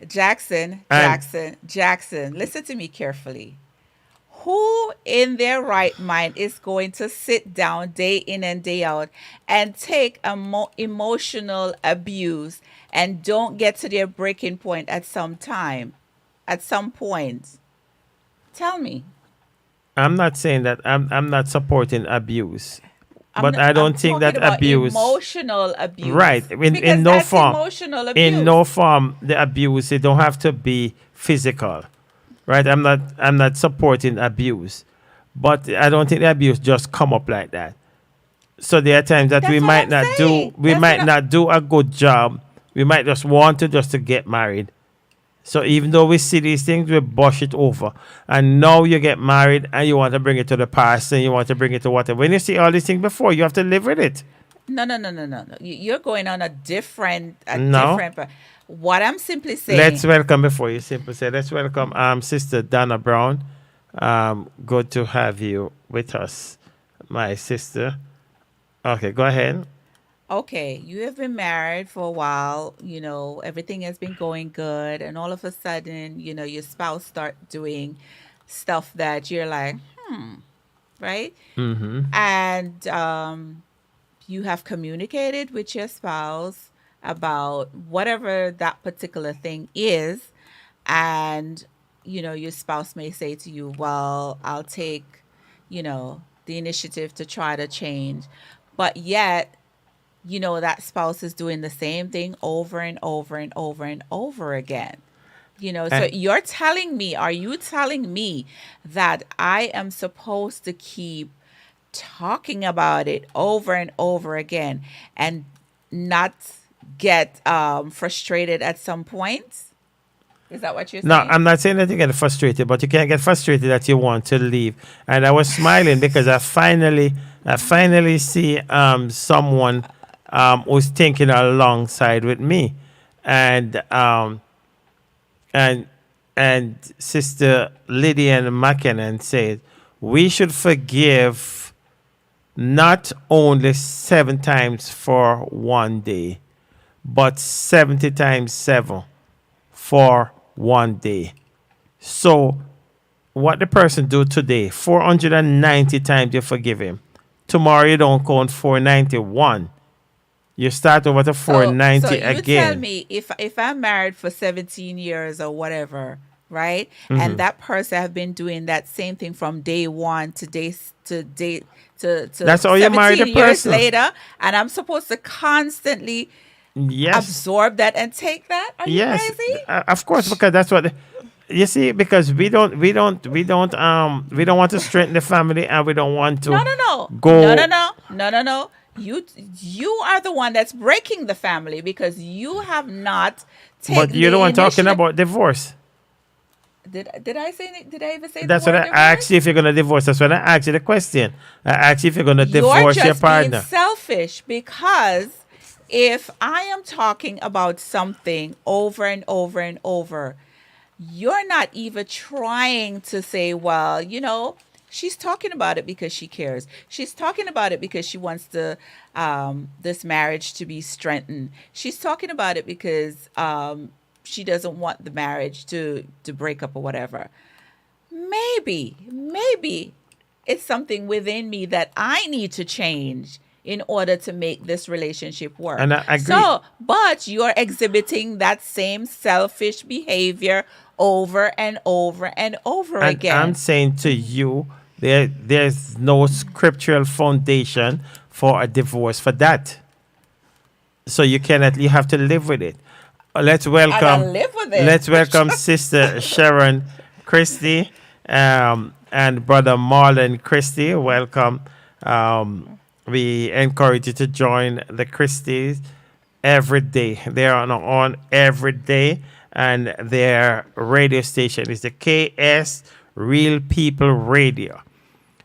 and- listen to me carefully. Who in their right mind is going to sit down day in and day out and take emotional abuse and don't get to their breaking point at some time, at some point? Tell me. I'm not saying that I'm not supporting abuse, I'm but not, I I'm don't think talking that about abuse, emotional abuse. right? Because In no that's form, emotional in abuse. no form, the abuse it don't have to be physical, right? I'm not supporting abuse, but I don't think the abuse just come up like that. So there are times that That's what I'm saying. we might not do a good job. We might just want to just to get married. So even though we see these things, we brush it over. And now you get married and you want to bring it to the past and you want to bring it to whatever. When you see all these things before, you have to live with it. No, no, no, no, no, no. You're going on a No. different. What I'm simply Let's saying. welcome before you simply say, let's welcome Sister Donna Brown. Good to have you with us, my sister. Okay, go ahead. Okay, you have been married for a while, everything has been going good, and all of a sudden, your spouse start doing stuff that you're like, right? Mm-hmm. And you have communicated with your spouse about whatever that particular thing is, and your spouse may say to you, well, I'll take, the initiative to try to change, but yet that spouse is doing the same thing over and over and over and over again. So And are you telling me that I am supposed to keep talking about it over and over again and not get frustrated at some point? Is that what you're no, saying? I'm not saying that you get frustrated, but you can't get frustrated that you want to leave. And I was smiling because I finally see someone who's thinking alongside with me, and and and Sister Lydian McKinnon said we should forgive not only 7 times for one day, but 70 times 7 for one day. So what the person do today, 490 times you forgive him. Tomorrow you don't count 491. You start over to So 490 you tell again. me, if I'm married for 17 years or whatever, right? And Hmm. that person have been doing that same thing from day one to That's how you marry the 17 years person. later, and I'm supposed to constantly Yes. absorb that and take that? Are you Yes. crazy? Of course, because that's what you see. Because we don't want to strengthen the family, and we don't want No, to no, no, no, no, go. no, no, no, no. You are the one that's breaking the family because you have not But taken you're the the one talking initiative. about divorce. Did I even say the That's what word I asked you divorce? if you're gonna divorce. That's what I asked you the question. I asked you if you're gonna You're divorce your just being partner. selfish because if I am talking about something over and over and over, you're not even trying to say, well, she's talking about it because she cares. She's talking about it because she wants this marriage to be strengthened. She's talking about it because she doesn't want the marriage to break up or whatever. Maybe it's something within me that I need to change in order to make this relationship work. And I agree. So, but you're exhibiting that same selfish behavior over and over and over And I'm again. saying to you, there's no scriptural foundation for a divorce for that. So you have to live with it. Let's I gotta welcome live with it. let's welcome Sister Sharon Christie and Brother Marlon Christie. Welcome. We encourage you to join the Christies every day. They are on every day, and their radio station is the KS Real People Radio,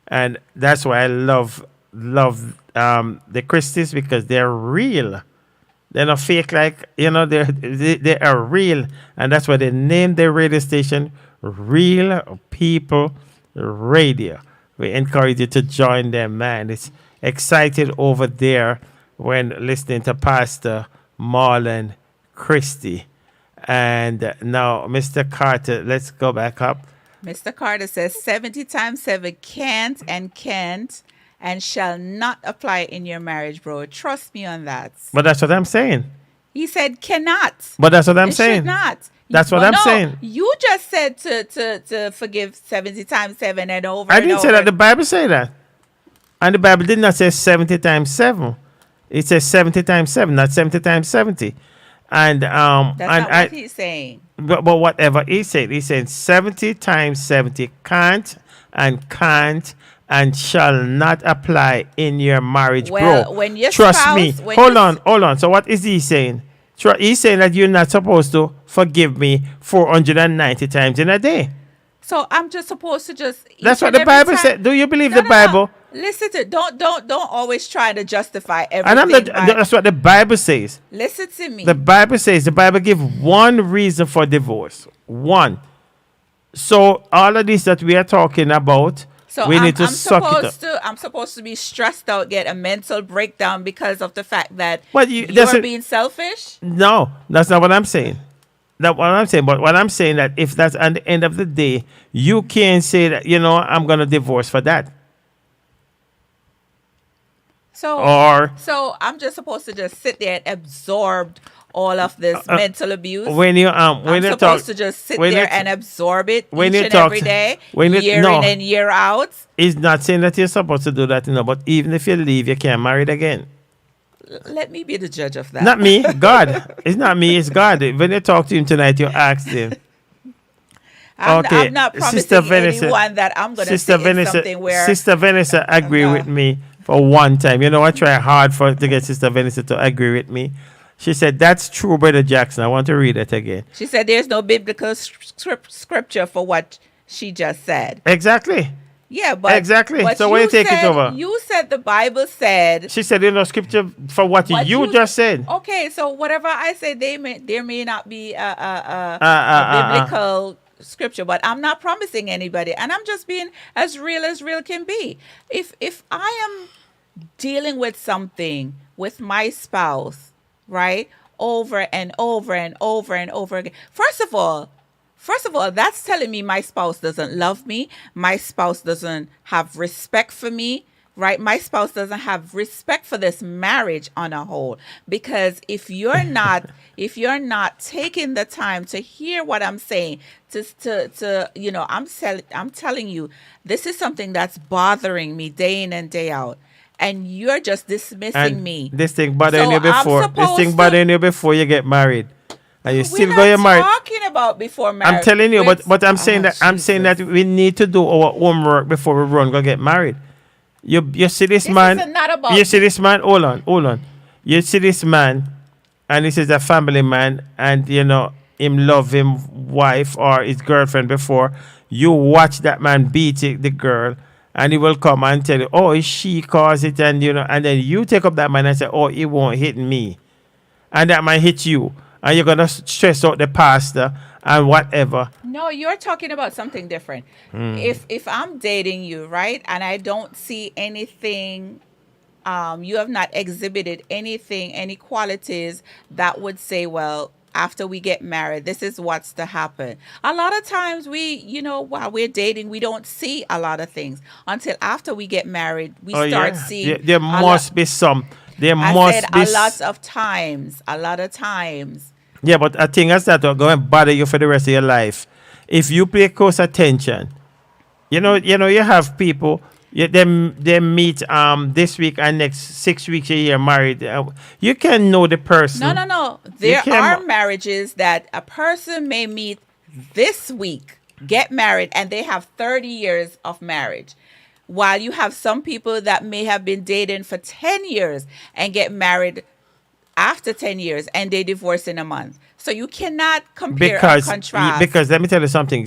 and that's why I love the Christies because they're real. They're not fake like they are real, and that's why they named their radio station Real People Radio. We encourage you to join them, man. It's excited over there when listening to Pastor Marlon Christie. And now, Mr. Carter, let's go back up. Mr. Carter says 70 times 7 can't and shall not apply in your marriage, bro. Trust me on that. But that's what I'm saying. He said cannot. But that's what I'm It saying. should not. That's what Well, I'm no, saying. You just said to forgive 70 times 7 and over I and didn't say over. that. The Bible say that. And the Bible did not say 70 times 7. It says 70 times 7, not 70 times 70. And That's and not I, what he's saying. but whatever he said 70 times 70 can't and shall not apply in your marriage, Well, bro. when your Trust spouse- me. when Hold your on. So what is he saying? He's saying that you're not supposed to forgive me 490 times in a day. So I'm just supposed to just. That's each what and the every Bible time- said. Do you believe No, the no, Bible? no. Listen to don't always try to justify everything. And I'm not, by- that's what the Bible says. listen to me. The Bible says, the Bible give one reason for divorce. One. So all of this that we are talking about, So we I'm, need to I'm suck it up. supposed to I'm supposed to be stressed out, get a mental breakdown because of the fact that Well, that's you're a- being selfish. No, that's not what I'm saying. That's what I'm saying. But what I'm saying that if that's at the end of the day, you can't say that, I'm going to divorce for that. So Or so I'm just supposed to just sit there and absorb all of this mental abuse. when you I'm when you supposed talk, to just sit when you there t- and absorb it when each you and talk every to- day, when you- year no. in and year out. it's not saying that you're supposed to do that, but even if you leave, you can't marry it again. Let me be the judge of that. Not me, God. It's not me, it's God. When you talk to him tonight, you ask him. I'm not promising Sister Vanessa, anyone that I'm going to Sister say Vanessa, something where Sister Vanessa agree No. with me for one time. I try hard to get Sister Vanessa to agree with me. She said, "That's true, Brother Jackson." I want to read it again. she said there's no biblical scripture for what she just said. Exactly. Yeah, but Exactly. but So why you take it said- over? You said the Bible said. She said, scripture for what you just said. Okay, so whatever I say, there may not be a uh. biblical scripture, but I'm not promising anybody, and I'm just being as real can be. If I am dealing with something with my spouse, right, over and over and over and over again, first of all, that's telling me my spouse doesn't love me. My spouse doesn't have respect for me, right? My spouse doesn't have respect for this marriage on a whole. Because if you're not taking the time to hear what I'm saying, I'm telling you, this is something that's bothering me day in and day out. And you're just dismissing And me. this thing bothering So you I'm before. This supposed thing to- bothering you before you get married. And you We're still not go get married. talking about before marriage. I'm telling you, but I'm saying Oh, that Jesus. we need to do our homework before we run go get married. You see this man. is not about- You see this man. Hold on. You see this man, and this is a family man, and him love him wife or his girlfriend before. You watch that man beat the girl, and he will come and tell you, oh, she caused it, and and then you take up that man and say, oh, he won't hit me, and that man hit you. And you're gonna stress out the pastor and whatever. No, you're talking about something different. If I'm dating you, right, and I don't see anything, you have not exhibited anything, any qualities that would say, well, after we get married, this is what's to happen. A lot of times while we're dating, we don't see a lot of things until after we get married. We start seeing. There a lot- must be some. There I must said be a lot of times. Yeah, but a thing as that will go and bother you for the rest of your life. If you pay close attention, you have people. They meet this week and next 6 weeks a year married. You can know the person. No. There can- are marriages that a person may meet this week, get married, and they have 30 years of marriage. While you have some people that may have been dating for 10 years and get married after 10 years and they divorce in a month. So you cannot compare or contrast. Because let me tell you something.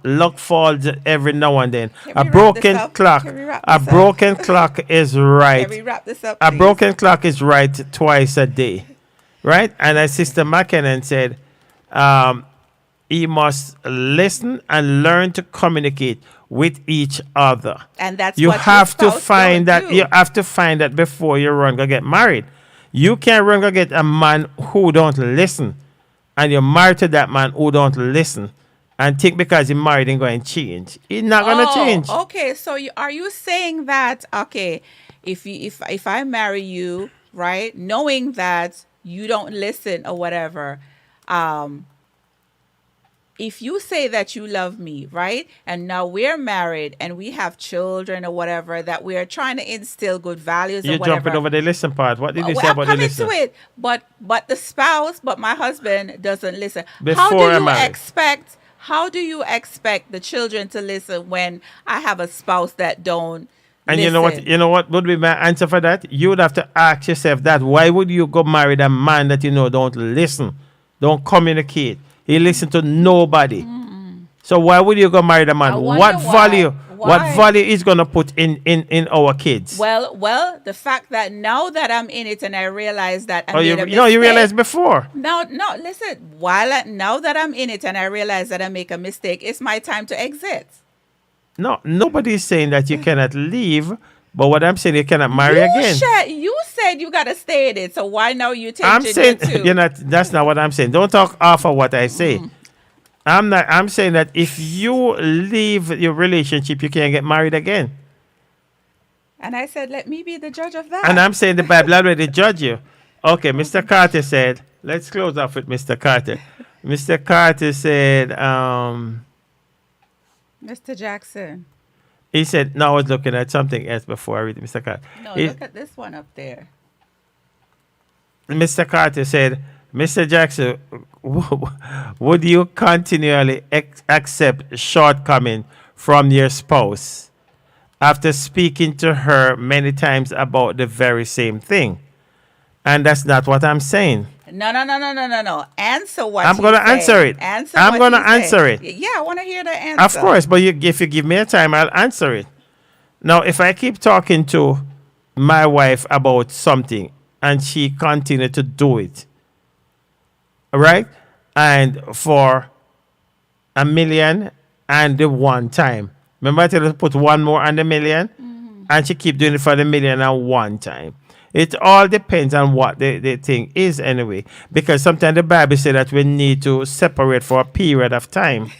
Luck falls every now and then. Can we A wrap broken this up? clock. Can we wrap A this up? broken clock is right. Can we wrap this up, A please? broken clock is right twice a day, right? And as Sister McKinnon said, he must listen and learn to communicate with each other. And that's You what your have to spouse find don't that. do. You have to find that before you run go get married. You can't run go get a man who don't listen, and you're married to that man who don't listen. and think because he married and going to change. He's not going to change. Okay. So are you saying that okay, if I marry you, right, knowing that you don't listen or whatever, if you say that you love me, right, and now we're married and we have children or whatever, that we are trying to instill good values or You're whatever. jumping over the listen part. What did you say I'm about the coming listen? to it, but my husband doesn't listen. Before I'm married. How do you expect the children to listen when I have a spouse that don't And listen? you know what would be my answer for that? You would have to ask yourself that. Why would you go marry a man that you know don't listen, don't communicate? He listen to nobody. So why would you go marry the man? I wonder What why. value? What Why? value is gonna put in our kids? Well, the fact that now that I'm in it and I realize that I Oh, made you a know you mistake- realized before. No, listen. Now that I'm in it and I realize that I make a mistake, it's my time to exit. No, nobody is saying that you cannot leave, but what I'm saying you cannot marry again. You said you gotta stay in it, so why now you I'm changing saying it too? you're not. That's not what I'm saying. Don't talk off of what I say. I'm not. I'm saying that if you leave your relationship, you can't get married again. And I said, let me be the judge of that. And I'm saying the Bible already judge you. Okay, Mr. Carter said. Let's close off with Mr. Carter. Mr. Carter said. Mr. Jackson. He said. No, I was looking at something else before I read Mr. Carter. No, He- look at this one up there. Mr. Carter said, Mr. Jackson, would you continually accept shortcoming from your spouse after speaking to her many times about the very same thing? And that's not what I'm saying. No. Answer what I'm you going to say. answer it. Answer I'm what going to you say. answer it. Yeah, I want to hear the answer. Of course, but if you give me a time, I'll answer it. Now, if I keep talking to my wife about something and she continue to do it, right? And for a million and the one time. Remember I tell her to put one more on the million? And she keep doing it for the million and one time. It all depends on what the thing is anyway. Because sometimes the Bible says that we need to separate for a period of time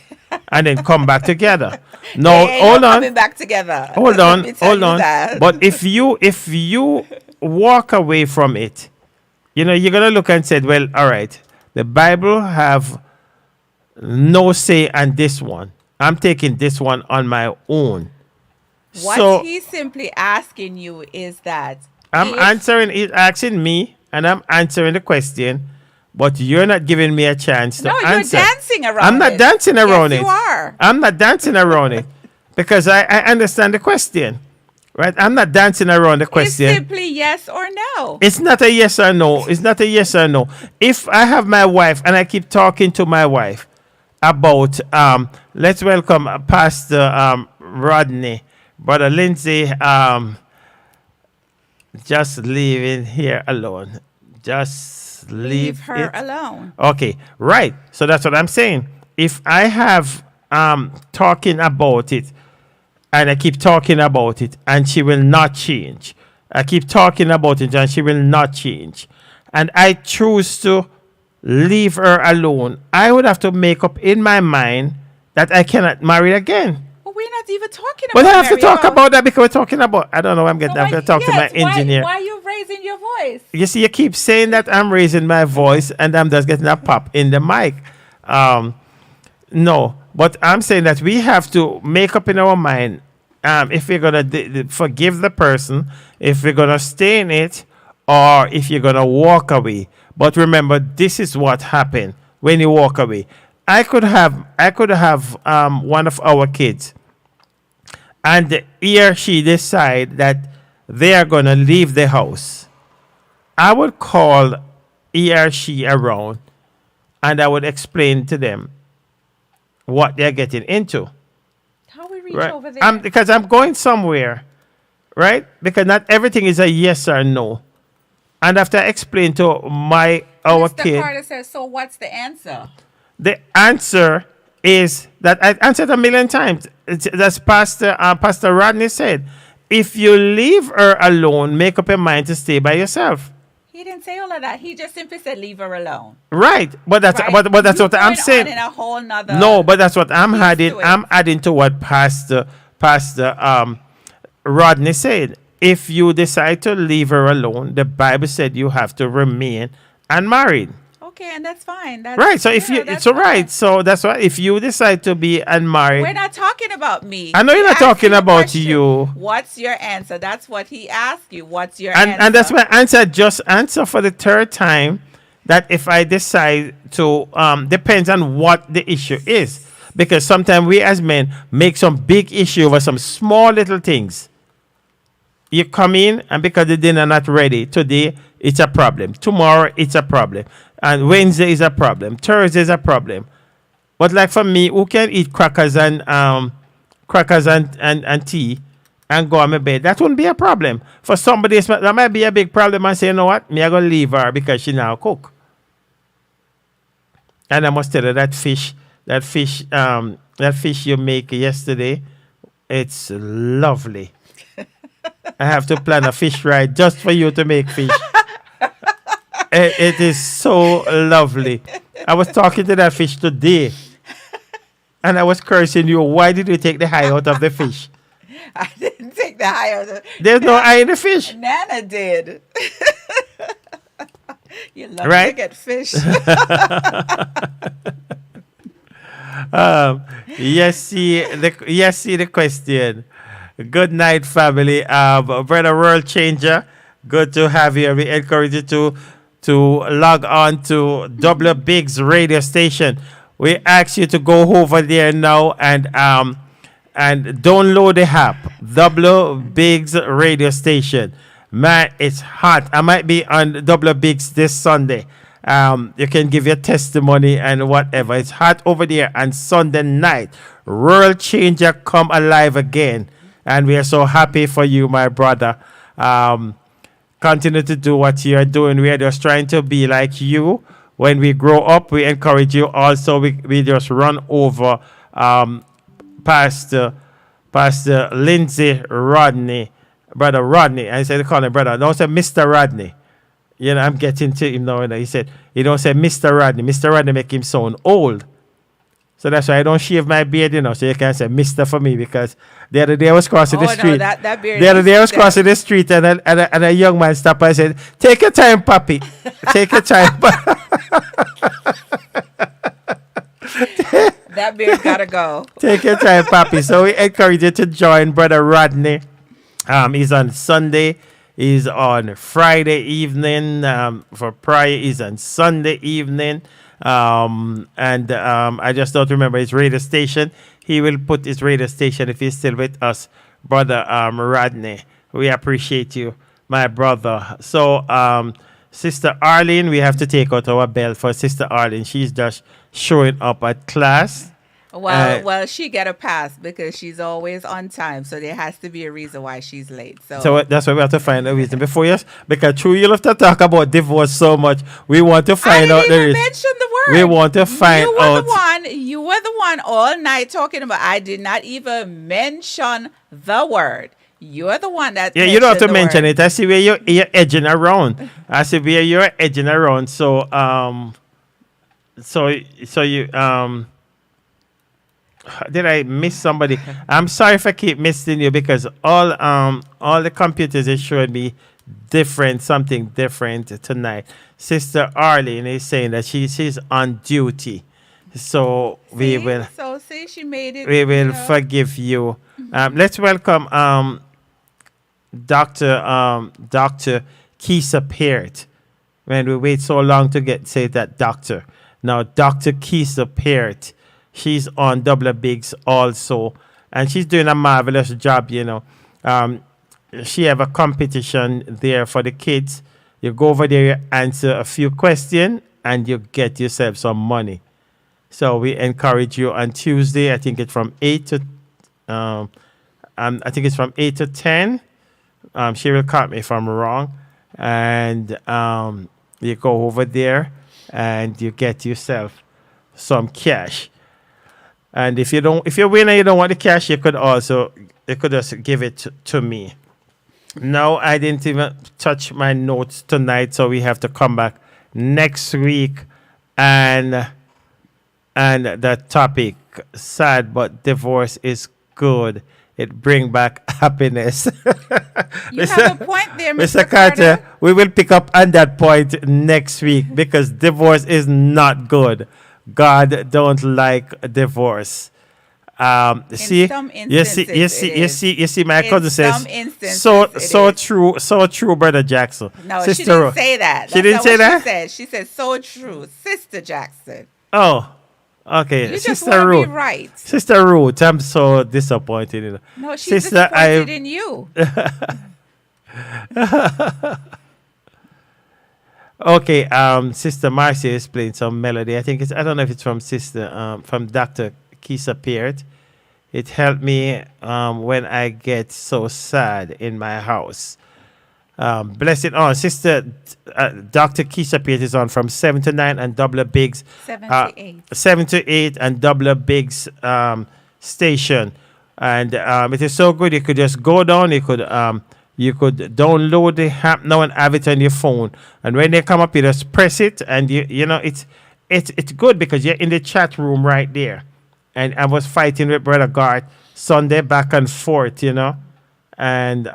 and then come back together. No, They ain't hold no on. coming back together. Hold Let on, me tell hold you on. that. But if you walk away from it, you're gonna look and say, well, all right, the Bible have no say on this one. I'm taking this one on my own. What So he's simply asking you is that I'm asking me, and I'm answering the question, but you're not giving me a chance to No, you're answer. dancing around I'm not it. dancing around Yes, it. you are. I'm not dancing around it because I understand the question, right? I'm not dancing around the It's question. simply yes or no. It's not a yes or no. It's not a yes or no. If I have my wife and I keep talking to my wife about let's welcome Pastor Rodney, Brother Lindsay, just leave it here alone. Just Leave her it alone. Okay, right. So that's what I'm saying. If I have talking about it and I keep talking about it and she will not change. I keep talking about it and she will not change. And I choose to leave her alone. I would have to make up in my mind that I cannot marry again. Well, we're not even talking about But I have to marriage. talk about that because we're talking about, I don't know, I'm going So to talk to my engineer. Why are you raising your voice? You see, you keep saying that I'm raising my voice and I'm just getting a pop in the mic. No, but I'm saying that we have to make up in our mind if we're going to forgive the person, if we're going to stay in it, or if you're going to walk away. But remember, this is what happened when you walk away. I could have one of our kids, and he or she decide that they are going to leave the house. I would call he or she around, and I would explain to them what they're getting into. How we reach Right? over there? Because I'm going somewhere, right? Because not everything is a yes or no. And after I explain to our Mr. kid, Carter says, so what's the answer? the answer is that I answered a million times. That's Pastor Rodney said. If you leave her alone, make up your mind to stay by yourself. He didn't say all of that. He just simply said leave her alone. Right, but that's Right? but that's You what I'm going saying. on in a whole nother No, but that's what I'm piece adding. to it. I'm adding to what Pastor Rodney said. If you decide to leave her alone, the Bible said you have to remain unmarried. Okay, and that's fine. That's, Right. So if yeah, you, that's it's all fine. right. So that's why if you decide to be unmarried, We're not talking about me. I know you're He not asked you talking the about question, you. What's your answer? That's what he asked you. What's your and answer? and that's my answer. Just answer for the third time that if I decide to, depends on what the issue is, because sometimes we as men make some big issue over some small little things. You come in and because the dinner not ready today, it's a problem. Tomorrow it's a problem, and Wednesday is a problem. Thursday is a problem. But like for me, who can eat crackers and and tea and go on my bed? That wouldn't be a problem. For somebody, that might be a big problem. And say, you know what, me I gonna leave her because she now cook. And I must tell you that fish you make yesterday, it's lovely. I have to plan a fish ride just for you to make fish. It is so lovely. I was talking to that fish today, and I was cursing you. Why did you take the eye out of the fish? I didn't take the eye of the. There's no eye in the fish. Nana did. You love Right? to get fish. See the question. Good night, family. Brother World Changer, good to have you. We encourage you to log on to W Biggs radio station. We ask you to go over there now and download the app, W Biggs radio station. Man, it's hot. I might be on W Biggs this Sunday. You can give your testimony and whatever. It's hot over there. And Sunday night, World Changer come alive again. And we are so happy for you, my brother. Continue to do what you're doing. We are just trying to be like you. When we grow up, we encourage you. Also, we just run over Pastor Lindsay Rodney, Brother Rodney. I said, call him brother. Don't say Mr. Rodney. You know, I'm getting to him now. He said, he don't say Mr. Rodney. Mr. Rodney make him sound old. So that's why I don't shave my beard, you know, so you can say Mr. for me, because the other day I was crossing the street. No, that beard. The other day I was crossing the street and a young man stopped and said, take your time, papi. Take your time. That beard gotta go. Take your time, papi. So we encourage you to join Brother Rodney. He's on Sunday. He's on Friday evening. For prayer, he's on Sunday evening. I just don't remember his radio station. He will put his radio station if he's still with us, Brother Rodney. We appreciate you, my brother. So, Sister Arlene, we have to take out our bell for Sister Arlene. She's just showing up at class. Well, she get a pass because she's always on time. So there has to be a reason why she's late. So that's why we have to find a reason before you, because true, you'll have to talk about divorce so much. We want to find out the I didn't even reason. mention the word. We want to find out. You were the one all night talking about. I did not even mention the word. You're the one that. Yeah, you don't have to mention it. I see where you're edging around. I see where you're edging around. So you did I miss somebody? I'm sorry if I keep missing you, because all the computers is showing me something different tonight. Sister Arlene is saying that she's on duty, so we will. So see, she made it. We will forgive you. Let's welcome Dr. Kisa Peart. When we wait so long to say that doctor. Now, Dr. Kisa Peart, she's on W Biggs also, and she's doing a marvelous job, you know. She have a competition there for the kids. You go over there, you answer a few questions, and you get yourself some money. So we encourage you on Tuesday. I think it's from 8 to I think it's from 8 to 10. She will correct me if I'm wrong. And you go over there and you get yourself some cash. And if you win and you don't want the cash, you could just give it to me. No, I didn't even touch my notes tonight, so we have to come back next week and the topic sad but divorce is good. It bring back happiness. You have a point there, Mr. Mr. Carter, Carter. we will pick up on that point next week because divorce is not good. God don't like divorce. See, some you see, instances it is. you see. My In cousin says, some instances so it is. true, so true, brother Jackson. No, Sister she didn't Ro- say that. She That's didn't not say what that. She said. She said, so true. Sister Jackson. Oh, okay, You just Sister want to Ruth. be right. Sister Ruth, I'm so disappointed in her. No, she's Sister, disappointed in you. Okay, Sister Marcy is playing some melody. I don't know if it's from from Dr. Kisa Peart. It helped me when I get so sad in my house. Bless it on. Sister Dr. Keisha Peart is on from 7 to 9 and Double Biggs. 7 to 8. 7 to 8 and Double Biggs station. And it is so good. You could just go down. You could download the app now and have it on your phone. And when they come up, you just press it. And, it's good because you're in the chat room right there. And I was fighting with Brother Garth Sunday back and forth, and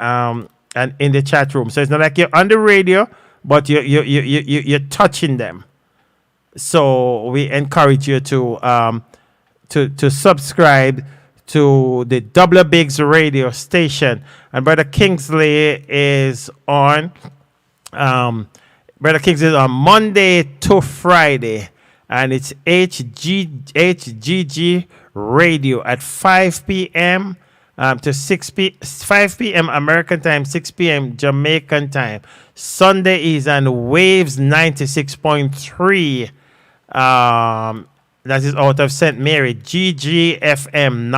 in the chat room. So it's not like you're on the radio, but you're touching them. So we encourage you to subscribe to the Double Bigs radio station. And Brother Kingsley is on. Brother Kingsley is on Monday to Friday. And it's HGG Radio at 5 p.m. To 5 p.m. American time, 6 p.m. Jamaican time. Sunday is on Waves 96.3. That is out of St. Mary. GGFM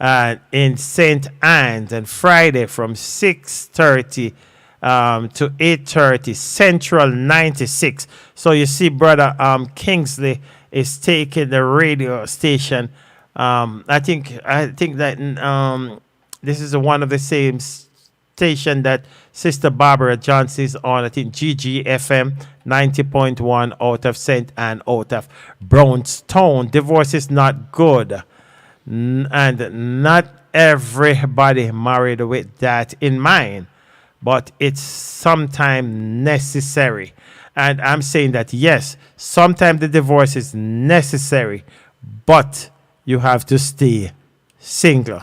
90.1 in St. Anne's. And Friday from 6:30 to 8:30 Central 96. So you see, Brother Kingsley is taking the radio station. I think that this is one of the same station that Sister Barbara Johnson is on. I think GGFM 90.1 out of St. Anne, out of Brownstone. Divorce is not good, and not everybody married with that in mind. But it's sometimes necessary. And I'm saying that, yes, sometimes the divorce is necessary, but you have to stay single.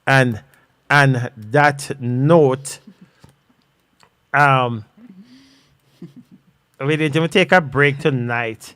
And that note, we need to take a break tonight.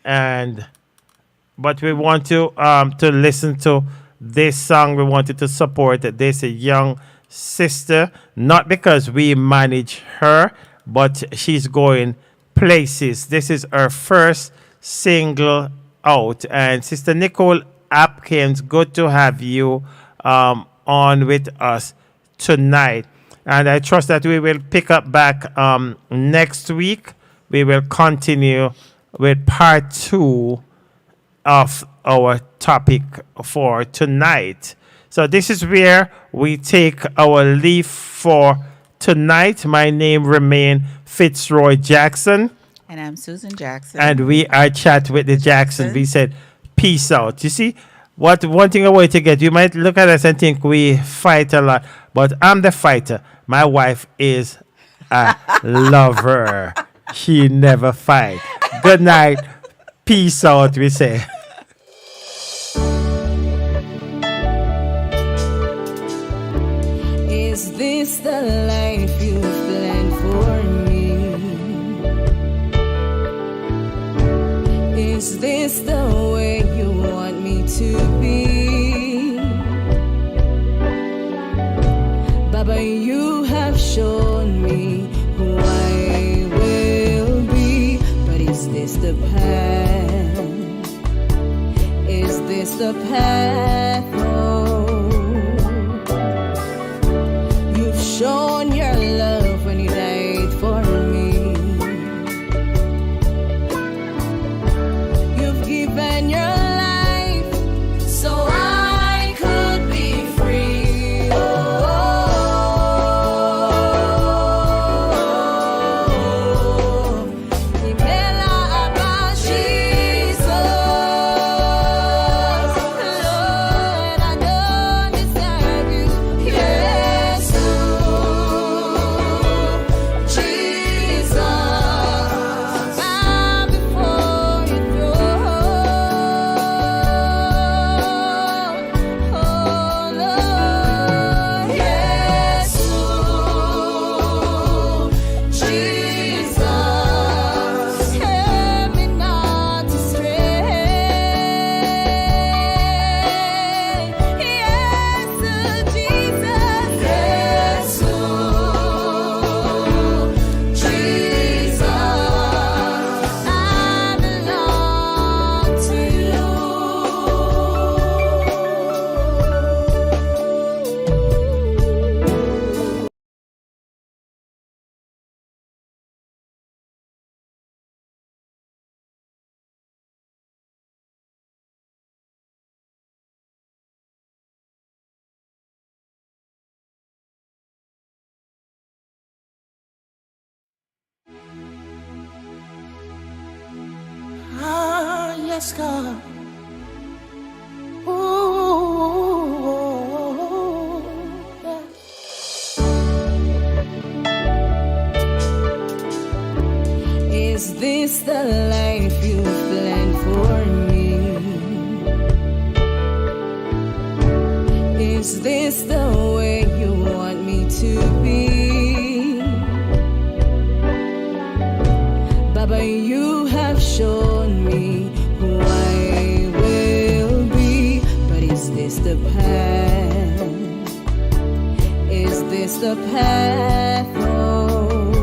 But we want to listen to this song. We wanted to support this young sister, not because we manage her, but she's going places. This is her first single out. And Sister Nicole Apkins, good to have you on with us tonight. And I trust that we will pick up back next week. We will continue with part 2 of our topic for tonight. So this is where we take our leave for tonight. My name remains Fitzroy Jackson. And I'm Susan Jackson. And we are chat with the Jackson. We said, peace out. You see, one thing I want to get, you might look at us and think we fight a lot, but I'm the fighter. My wife is a lover. She never fight. Good night. Peace out, we say. Is this the life you've planned for me? Is this the way you want me to be? Baba, you have shown me who I will be. But is this the path? Is this the path? Oh. Shown your love when you died for me. You've given your life so I could be free. Oh, yes, God. Ooh, yeah. Is this the life you've planned for me? Is this the way you want me to be? Baba, you have shown me who I will be. But is this the path? Is this the path? Oh,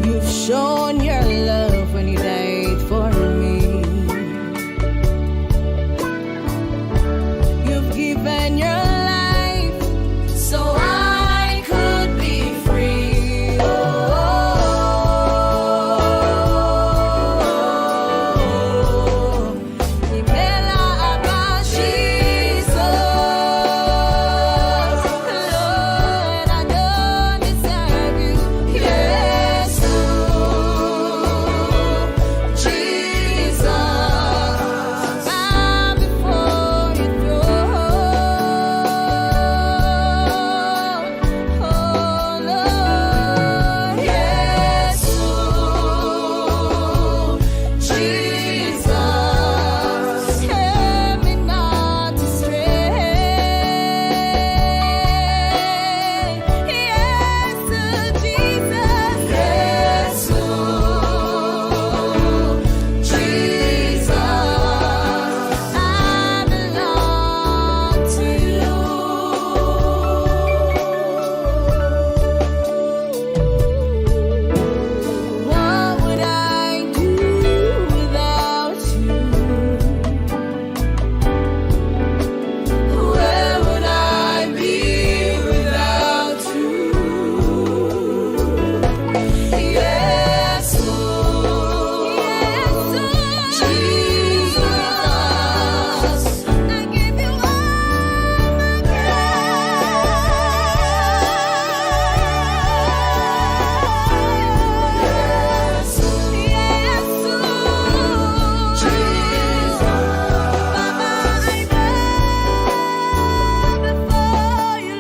you've shown your love when you died for me. You've given your life so I could be free. Oh, Imela Abba Jesus, Lord, I don't deserve you. Yes, Jesus, I'm before your throne. Oh Lord, yes, Jesus, help me not to stray. Yes, Jesus, yes, Jesus, I belong to you. What would I do without you? Where would I be without you? Yes, Jesus, I give you all my yes, Jesus, Baba, I bow before you,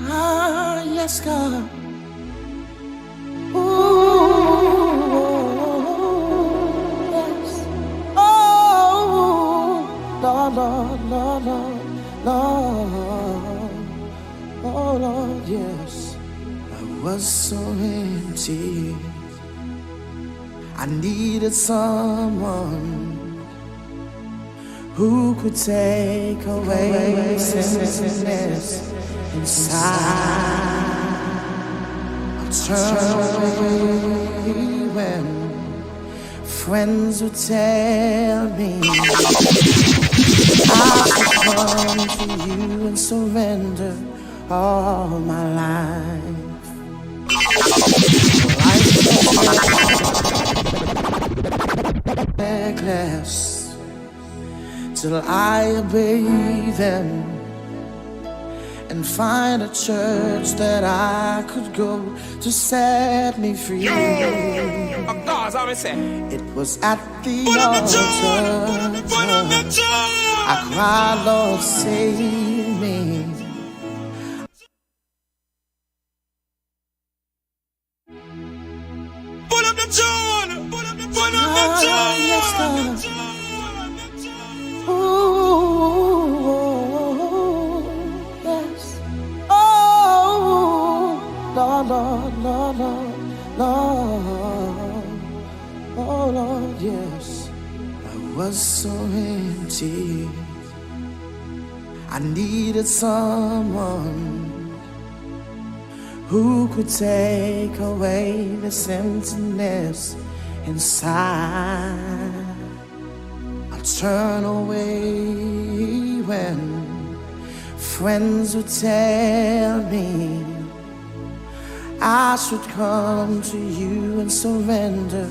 Ah, yes, God. Ooh, yes. Oh, Lord, Lord, Lord, Lord, Lord. Oh, Lord, yes. I was so empty. I needed someone who could take away sinfulness inside. I'll turn away when friends would tell me I should come to you and surrender all my life. Reckless till I obey them and find a church that I could go to set me free. It was at the altar I cried, Lord, save me. Pull up the tune! Pull up the tune! Yes, God. Ooh. Lord, Lord, Lord, Lord, Lord. Oh, Lord, yes. I was so empty. I needed someone who could take away this emptiness inside. I'll turn away when friends would tell me I should come to you and surrender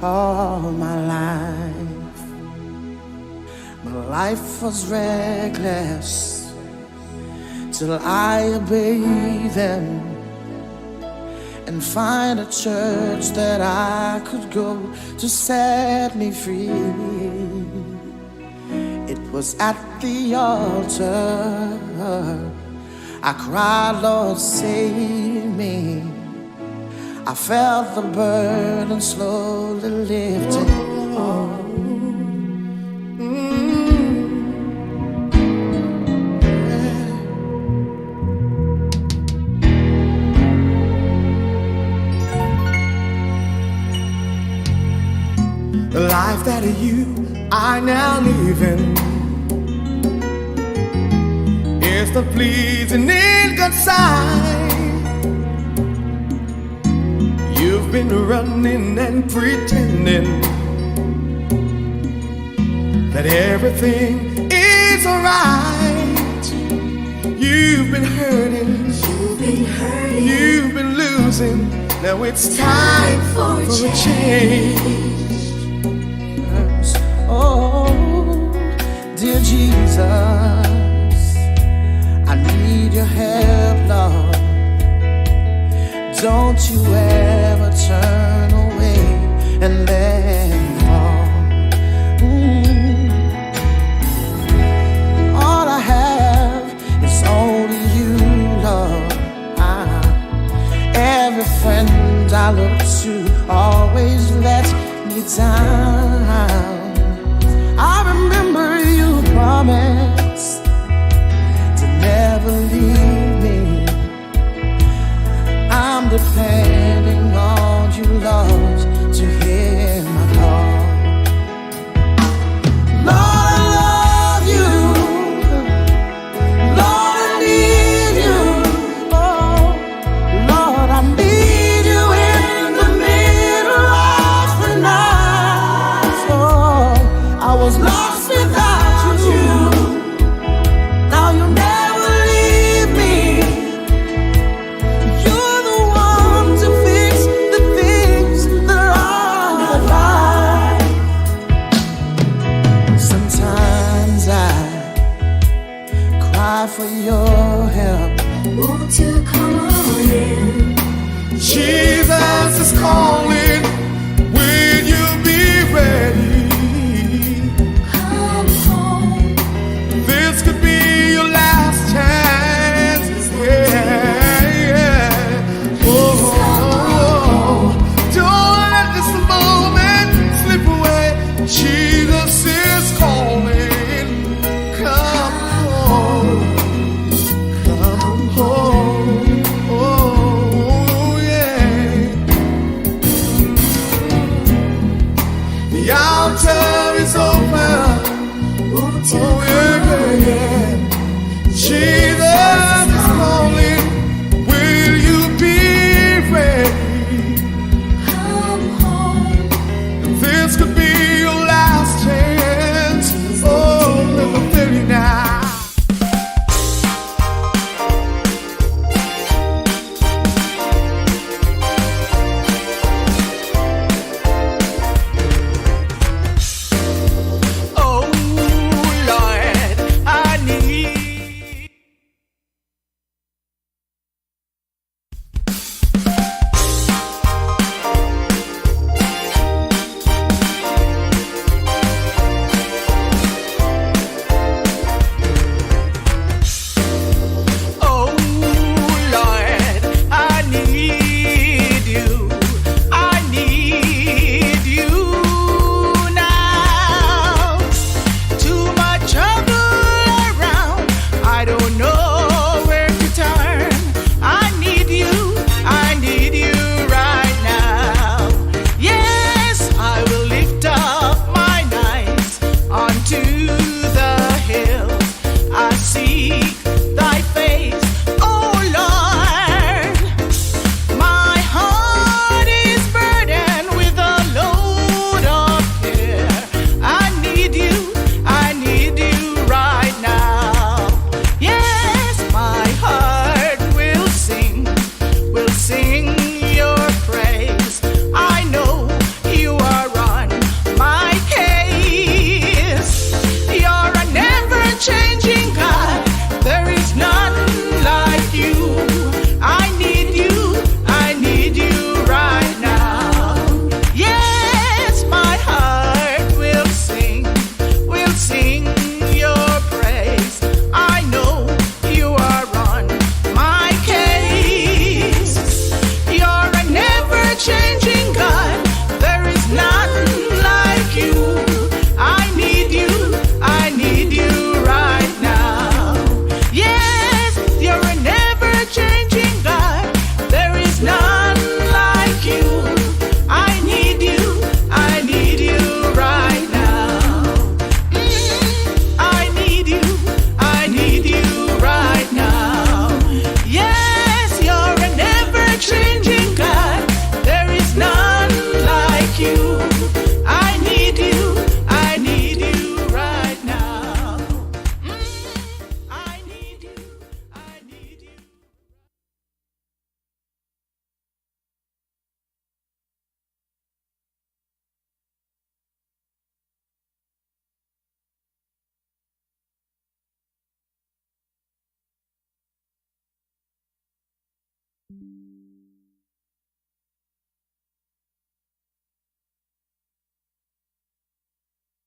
all my life. My life was reckless till I obeyed them and find a church that I could go to set me free. It was at the altar I cried, Lord, save me. I felt the burden slowly lifting. The life that you are now living is the pleasing in God's sight. You've been running and pretending that everything is alright. You've been hurting, you've been losing. Now it's time for a change. Oh, dear Jesus, I need your help, Lord. Don't you ever turn away and let me fall. All I have is only you, Lord. Every friend I look to always let me down. I remember you promised to never leave me. I'm depending on you, Lord, to hear my call. Lord, I love you. Lord, I need you. Oh, Lord, I need you in the middle of the night. Oh, I was lost without you. Now you never leave me. You're the one to fix the things that are not right. Sometimes I cry for your help. Won't you come on in? Jesus is calling. Will you be ready? Come home. This could be your last chance. Yeah. Oh, don't let this moment slip away. Jesus is calling. Come home. Come home. Oh, yeah. The altar is open. Won't you Oh, come yeah, on yeah, in? yeah. Jesus is calling. Will you be ready? Come home. This could be your last chance. Oh, let me tell you now.